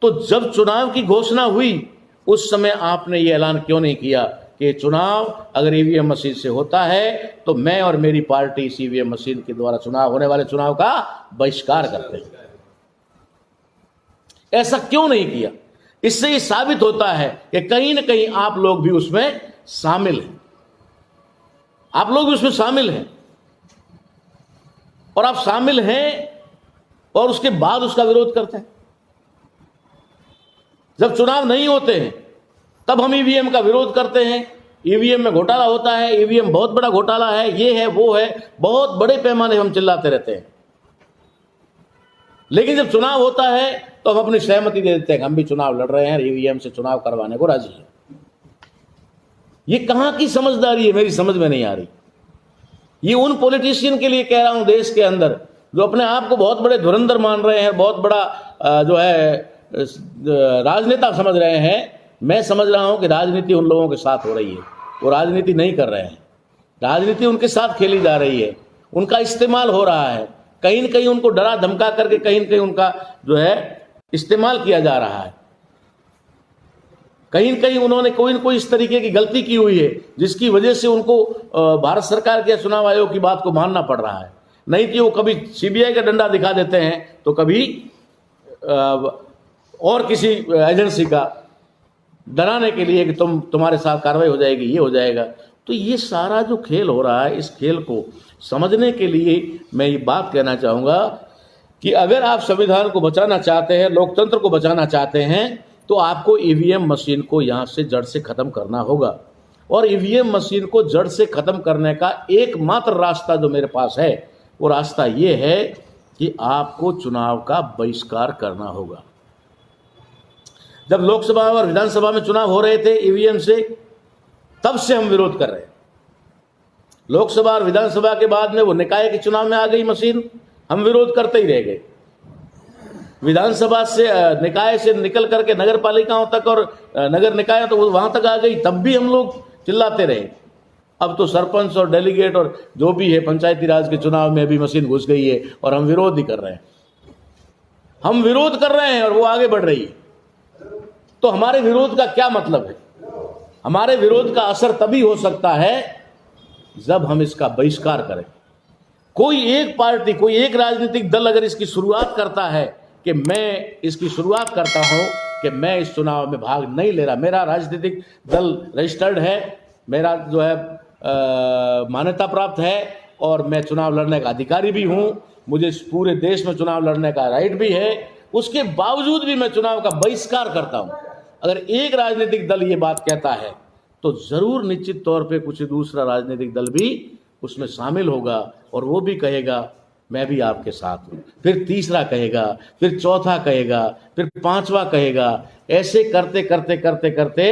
तो जब चुनाव की घोषणा हुई उस समय आपने ये ऐलान क्यों नहीं किया कि चुनाव अगर ईवीएम मशीन से होता है तो मैं और मेरी पार्टी इस ईवीएम मशीन के द्वारा चुनाव होने वाले चुनाव का बहिष्कार करते हैं? ऐसा क्यों नहीं किया? इससे ये साबित होता है कि कहीं ना कहीं आप लोग भी उसमें शामिल हैं, आप लोग भी उसमें शामिल हैं, और आप शामिल हैं और उसके बाद उसका विरोध करते हैं। जब चुनाव नहीं होते हैं तब हम ईवीएम का विरोध करते हैं, ईवीएम में घोटाला होता है, ईवीएम बहुत बड़ा घोटाला है, ये है वो है, बहुत बड़े पैमाने हम चिल्लाते रहते हैं। लेकिन जब चुनाव होता है तो हम अपनी सहमति दे देते हैं, हम भी चुनाव लड़ रहे हैं, ईवीएम से चुनाव करवाने को राजी हैं। ये कहां की समझदारी है? मेरी समझ में नहीं आ रही। ये उन पॉलिटिशियन के लिए कह रहा हूं देश के अंदर जो अपने आप को बहुत बड़े धुरंधर मान रहे हैं, बहुत बड़ा जो है राजनेता समझ रहे हैं। मैं समझ रहा हूं कि राजनीति उन लोगों के साथ हो रही है, वो राजनीति नहीं कर रहे हैं, राजनीति उनके साथ खेली जा रही है, उनका इस्तेमाल हो रहा है, कहीं न कहीं उनको डरा धमका करके कहीं न कहीं उनका जो है इस्तेमाल किया जा रहा है। कहीं न कहीं उन्होंने कोई न कोई इस तरीके की गलती की हुई है जिसकी वजह से उनको भारत सरकार के चुनाव आयोग की बात को मानना पड़ रहा है। नहीं कि वो कभी सीबीआई का डंडा दिखा देते हैं तो कभी और किसी एजेंसी का, डराने के लिए कि तुम्हारे साथ कार्रवाई हो जाएगी, ये हो जाएगा। तो ये सारा जो खेल हो रहा है, इस खेल को समझने के लिए मैं ये बात कहना चाहूँगा कि अगर आप संविधान को बचाना चाहते हैं, लोकतंत्र को बचाना चाहते हैं, तो आपको ईवीएम मशीन को यहाँ से जड़ से ख़त्म करना होगा। और ईवीएम मशीन को जड़ से ख़त्म करने का एकमात्र रास्ता जो मेरे पास है वो रास्ता ये है कि आपको चुनाव का बहिष्कार करना होगा। जब लोकसभा और विधानसभा में चुनाव हो रहे थे ईवीएम से, तब से हम विरोध कर रहे हैं। लोकसभा और विधानसभा के बाद में वो निकाय के चुनाव में आ गई मशीन, हम विरोध करते ही रह गए। विधानसभा से निकाय से निकल करके नगर पालिकाओं तक और नगर निकाय तो वहां तक आ गई, तब भी हम लोग चिल्लाते रहे। अब तो सरपंच और डेलीगेट और जो भी है पंचायती राज के चुनाव में भी मशीन घुस गई है और हम विरोध ही कर रहे हैं। हम विरोध कर रहे हैं और वो आगे बढ़ रही है। तो हमारे विरोध का क्या मतलब है? हमारे विरोध का असर तभी हो सकता है जब हम इसका बहिष्कार करें। कोई एक पार्टी, कोई एक राजनीतिक दल अगर इसकी शुरुआत करता है कि मैं इसकी शुरुआत करता हूं कि मैं इस चुनाव में भाग नहीं ले रहा, मेरा राजनीतिक दल रजिस्टर्ड है, मेरा जो है मान्यता प्राप्त है और मैं चुनाव लड़ने का अधिकारी भी हूं, मुझे पूरे देश में चुनाव लड़ने का राइट भी है, उसके बावजूद भी मैं चुनाव का बहिष्कार करता हूं। अगर एक राजनीतिक दल ये बात कहता है तो जरूर निश्चित तौर पे कुछ दूसरा राजनीतिक दल भी उसमें शामिल होगा और वो भी कहेगा मैं भी आपके साथ हूं, फिर तीसरा कहेगा, फिर चौथा कहेगा, फिर पांचवा कहेगा। ऐसे करते करते करते करते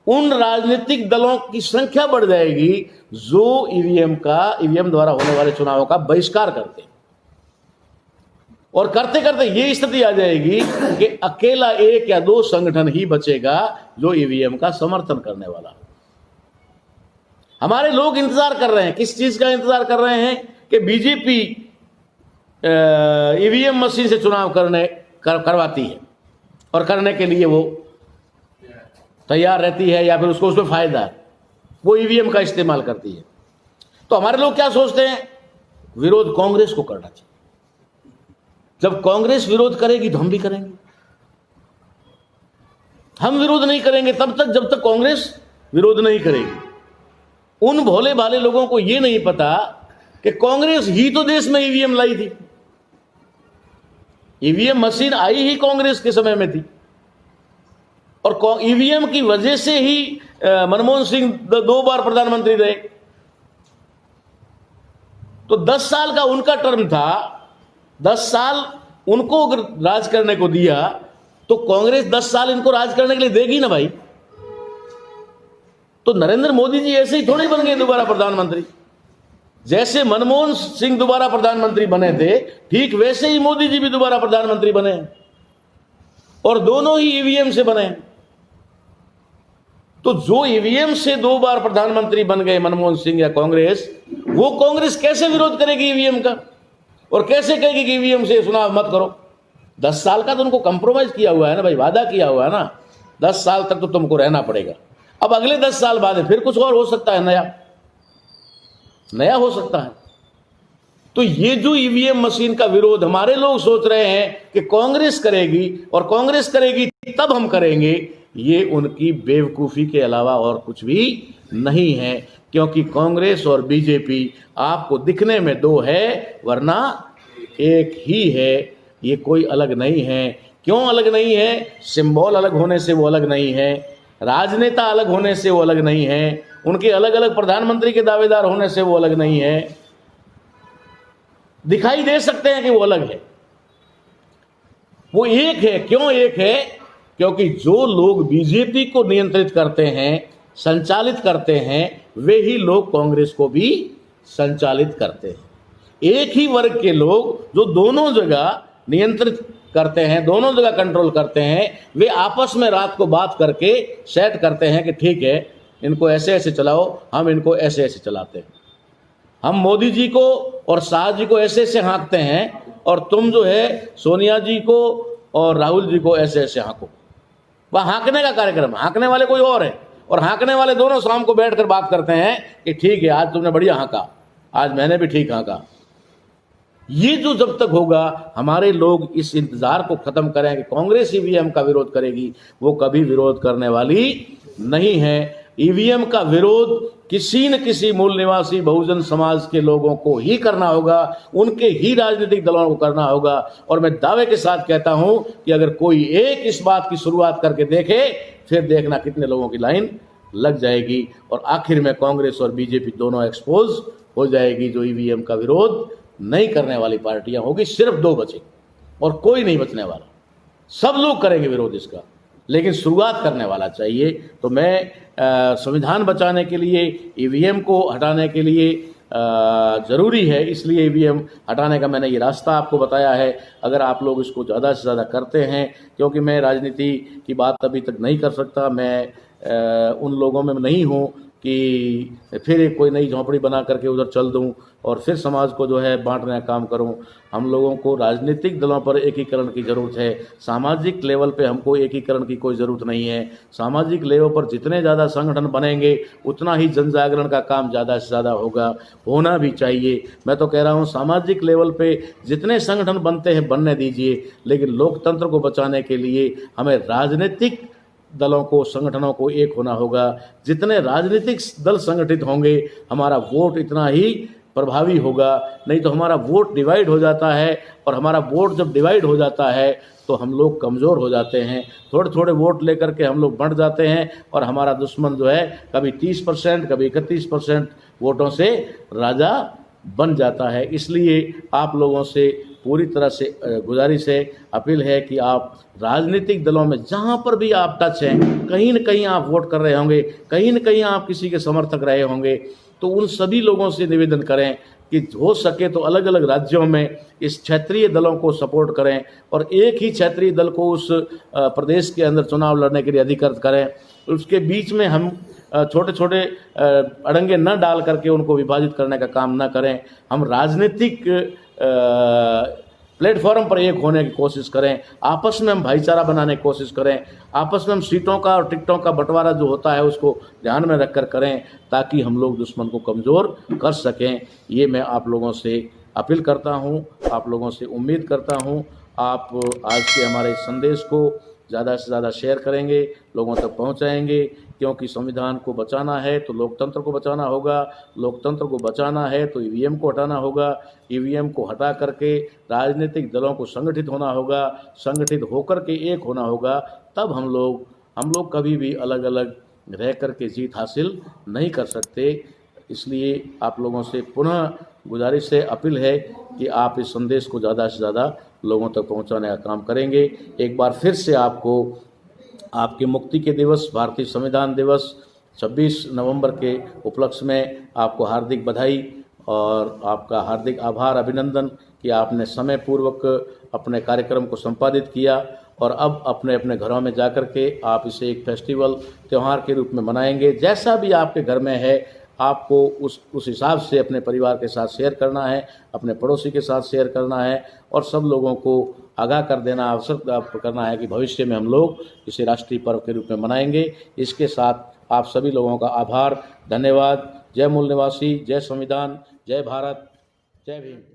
उन राजनीतिक दलों की संख्या बढ़ जाएगी जो ईवीएम द्वारा होने वाले चुनावों का बहिष्कार करते हैं। और करते करते ये स्थिति आ जाएगी कि अकेला एक या दो संगठन ही बचेगा जो ईवीएम का समर्थन करने वाला। हमारे लोग इंतजार कर रहे हैं, किस चीज का इंतजार कर रहे हैं कि बीजेपी ईवीएम मशीन से चुनाव करवाती है और करने के लिए वो तैयार रहती है या फिर उसको उसमें फायदा है, वो ईवीएम का इस्तेमाल करती है। तो हमारे लोग क्या सोचते हैं? विरोध कांग्रेस को करना चाहिए। जब कांग्रेस विरोध करेगी तो हम भी करेंगे। हम विरोध नहीं करेंगे तब तक जब तक कांग्रेस विरोध नहीं करेगी। उन भोले भाले लोगों को यह नहीं पता कि कांग्रेस ही तो देश में ईवीएम लाई थी। ईवीएम मशीन आई ही कांग्रेस के समय में थी, और ईवीएम की वजह से ही मनमोहन सिंह 2 बार प्रधानमंत्री रहे। तो 10 साल का उनका टर्म था, 10 साल उनको अगर राज करने को दिया तो कांग्रेस 10 साल इनको राज करने के लिए देगी ना भाई। तो नरेंद्र मोदी जी ऐसे ही थोड़ी बन गए दोबारा प्रधानमंत्री। जैसे मनमोहन सिंह दोबारा प्रधानमंत्री बने थे, ठीक वैसे ही मोदी जी भी दोबारा प्रधानमंत्री बने, और दोनों ही ईवीएम से बने। तो जो ईवीएम से 2 बार प्रधानमंत्री बन गए मनमोहन सिंह या कांग्रेस, वो कांग्रेस कैसे विरोध करेगी ईवीएम का, और कैसे कहेगी कि ईवीएम से चुनाव मत करो। 10 साल का तो उनको कंप्रोमाइज किया हुआ है ना भाई, वादा किया हुआ है ना, 10 साल तक तो तुमको रहना पड़ेगा। अब अगले 10 साल बाद फिर कुछ और हो सकता है, नया हो सकता है। तो ये जो ईवीएम मशीन का विरोध हमारे लोग सोच रहे हैं कि कांग्रेस करेगी और कांग्रेस करेगी तब हम करेंगे, ये उनकी बेवकूफी के अलावा और कुछ भी नहीं है। क्योंकि कांग्रेस और बीजेपी आपको दिखने में 2 है, वरना एक ही है, ये कोई अलग नहीं है। क्यों अलग नहीं है? सिंबल अलग होने से वो अलग नहीं है, राजनेता अलग होने से वो अलग नहीं है, उनके अलग अलग प्रधानमंत्री के दावेदार होने से वो अलग नहीं है। दिखाई दे सकते हैं कि वो अलग है, वो एक है। क्यों एक है? क्योंकि जो लोग बीजेपी को नियंत्रित करते हैं, संचालित करते हैं, वे ही लोग कांग्रेस को भी संचालित करते हैं। एक ही वर्ग के लोग जो दोनों जगह नियंत्रित करते हैं, दोनों जगह कंट्रोल करते हैं, वे आपस में रात को बात करके सेट करते हैं कि ठीक है, इनको ऐसे ऐसे चलाओ, हम इनको ऐसे ऐसे चलाते हैं। हम मोदी जी को और शाह जी को ऐसे ऐसे हाँकते हैं, और तुम जो है सोनिया जी को और राहुल जी को ऐसे ऐसे हाँको। वह हाँकने का कार्यक्रम, हाँकने वाले कोई और है, और हाँकने वाले दोनों शाम को बैठकर बात करते हैं कि ठीक है, आज तुमने बढ़िया हाँका, आज मैंने भी ठीक हाँका। ये जो जब तक होगा, हमारे लोग इस इंतजार को खत्म करें कि कांग्रेस ईवीएम का विरोध करेगी, वो कभी विरोध करने वाली नहीं है। ईवीएम का विरोध किसी न किसी मूल निवासी बहुजन समाज के लोगों को ही करना होगा, उनके ही राजनीतिक दलों को करना होगा। और मैं दावे के साथ कहता हूं कि अगर कोई एक इस बात की शुरुआत करके देखे, फिर देखना कितने लोगों की लाइन लग जाएगी, और आखिर में कांग्रेस और बीजेपी दोनों एक्सपोज हो जाएगी। जो ईवीएम का विरोध नहीं करने वाली पार्टियां होगी, सिर्फ 2 बचे और कोई नहीं बचने वाला। सब लोग करेंगे विरोध इसका, लेकिन शुरुआत करने वाला चाहिए। तो मैं संविधान बचाने के लिए, ईवीएम को हटाने के लिए ज़रूरी है, इसलिए ईवीएम हटाने का मैंने ये रास्ता आपको बताया है। अगर आप लोग इसको ज़्यादा से ज़्यादा करते हैं, क्योंकि मैं राजनीति की बात अभी तक नहीं कर सकता, मैं उन लोगों में नहीं हूँ कि फिर एक कोई नई झोंपड़ी बना करके उधर चल दूं और फिर समाज को जो है बांटने का काम करूं। हम लोगों को राजनीतिक दलों पर एकीकरण की ज़रूरत है, सामाजिक लेवल पे हमको एकीकरण की कोई ज़रूरत नहीं है। सामाजिक लेवल पर जितने ज़्यादा संगठन बनेंगे, उतना ही जन जागरण का काम ज़्यादा से ज़्यादा होगा, होना भी चाहिए। मैं तो कह रहा हूँ, सामाजिक लेवल पे जितने संगठन बनते हैं बनने दीजिए, लेकिन लोकतंत्र को बचाने के लिए हमें राजनीतिक दलों को, संगठनों को एक होना होगा। जितने राजनीतिक दल संगठित होंगे, हमारा वोट इतना ही प्रभावी होगा। नहीं तो हमारा वोट डिवाइड हो जाता है, और हमारा वोट जब डिवाइड हो जाता है तो हम लोग कमज़ोर हो जाते हैं। थोड़े थोड़े वोट लेकर के हम लोग बढ़ जाते हैं, और हमारा दुश्मन जो है कभी 30%, कभी 31% वोटों से राजा बन जाता है। इसलिए आप लोगों से पूरी तरह से गुजारिश है, अपील है कि आप राजनीतिक दलों में जहाँ पर भी आप टच हैं, कहीं न कहीं आप वोट कर रहे होंगे, कहीं न कहीं आप किसी के समर्थक रहे होंगे, तो उन सभी लोगों से निवेदन करें कि हो सके तो अलग अलग राज्यों में इस क्षेत्रीय दलों को सपोर्ट करें, और एक ही क्षेत्रीय दल को उस प्रदेश के अंदर चुनाव लड़ने के लिए अधिकृत करें। उसके बीच में हम छोटे छोटे अड़ंगे न डाल करके उनको विभाजित करने का काम न करें। हम राजनीतिक प्लेटफॉर्म पर एक होने की कोशिश करें, आपस में हम भाईचारा बनाने की कोशिश करें, आपस में हम सीटों का और टिकटों का बंटवारा जो होता है उसको ध्यान में रखकर करें, ताकि हम लोग दुश्मन को कमज़ोर कर सकें। ये मैं आप लोगों से अपील करता हूं, आप लोगों से उम्मीद करता हूं आप आज के हमारे संदेश को ज़्यादा से ज़्यादा शेयर करेंगे, लोगों तक पहुंचाएंगे, क्योंकि संविधान को बचाना है तो लोकतंत्र को बचाना होगा, लोकतंत्र को बचाना है तो ईवीएम को हटाना होगा, ईवीएम को हटा करके राजनीतिक दलों को संगठित होना होगा, संगठित होकर के एक होना होगा। तब हम लोग कभी भी अलग अलग रह कर के जीत हासिल नहीं कर सकते। इसलिए आप लोगों से पुनः गुजारिश है, अपील है कि आप इस संदेश को ज़्यादा से ज़्यादा लोगों तक पहुंचाने का काम करेंगे। एक बार फिर से आपको आपके मुक्ति के दिवस, भारतीय संविधान दिवस 26 नवंबर के उपलक्ष्य में आपको हार्दिक बधाई और आपका हार्दिक आभार, अभिनंदन कि आपने समय पूर्वक अपने कार्यक्रम को संपादित किया और अब अपने अपने घरों में जाकर के आप इसे एक फेस्टिवल, त्यौहार के रूप में मनाएंगे। जैसा भी आपके घर में है, आपको उस हिसाब से अपने परिवार के साथ शेयर करना है, अपने पड़ोसी के साथ शेयर करना है और सब लोगों को आगाह कर देना, अवसर करना है कि भविष्य में हम लोग इसे राष्ट्रीय पर्व के रूप में मनाएंगे। इसके साथ आप सभी लोगों का आभार, धन्यवाद। जय मूल निवासी, जय संविधान, जय भारत, जय भीम।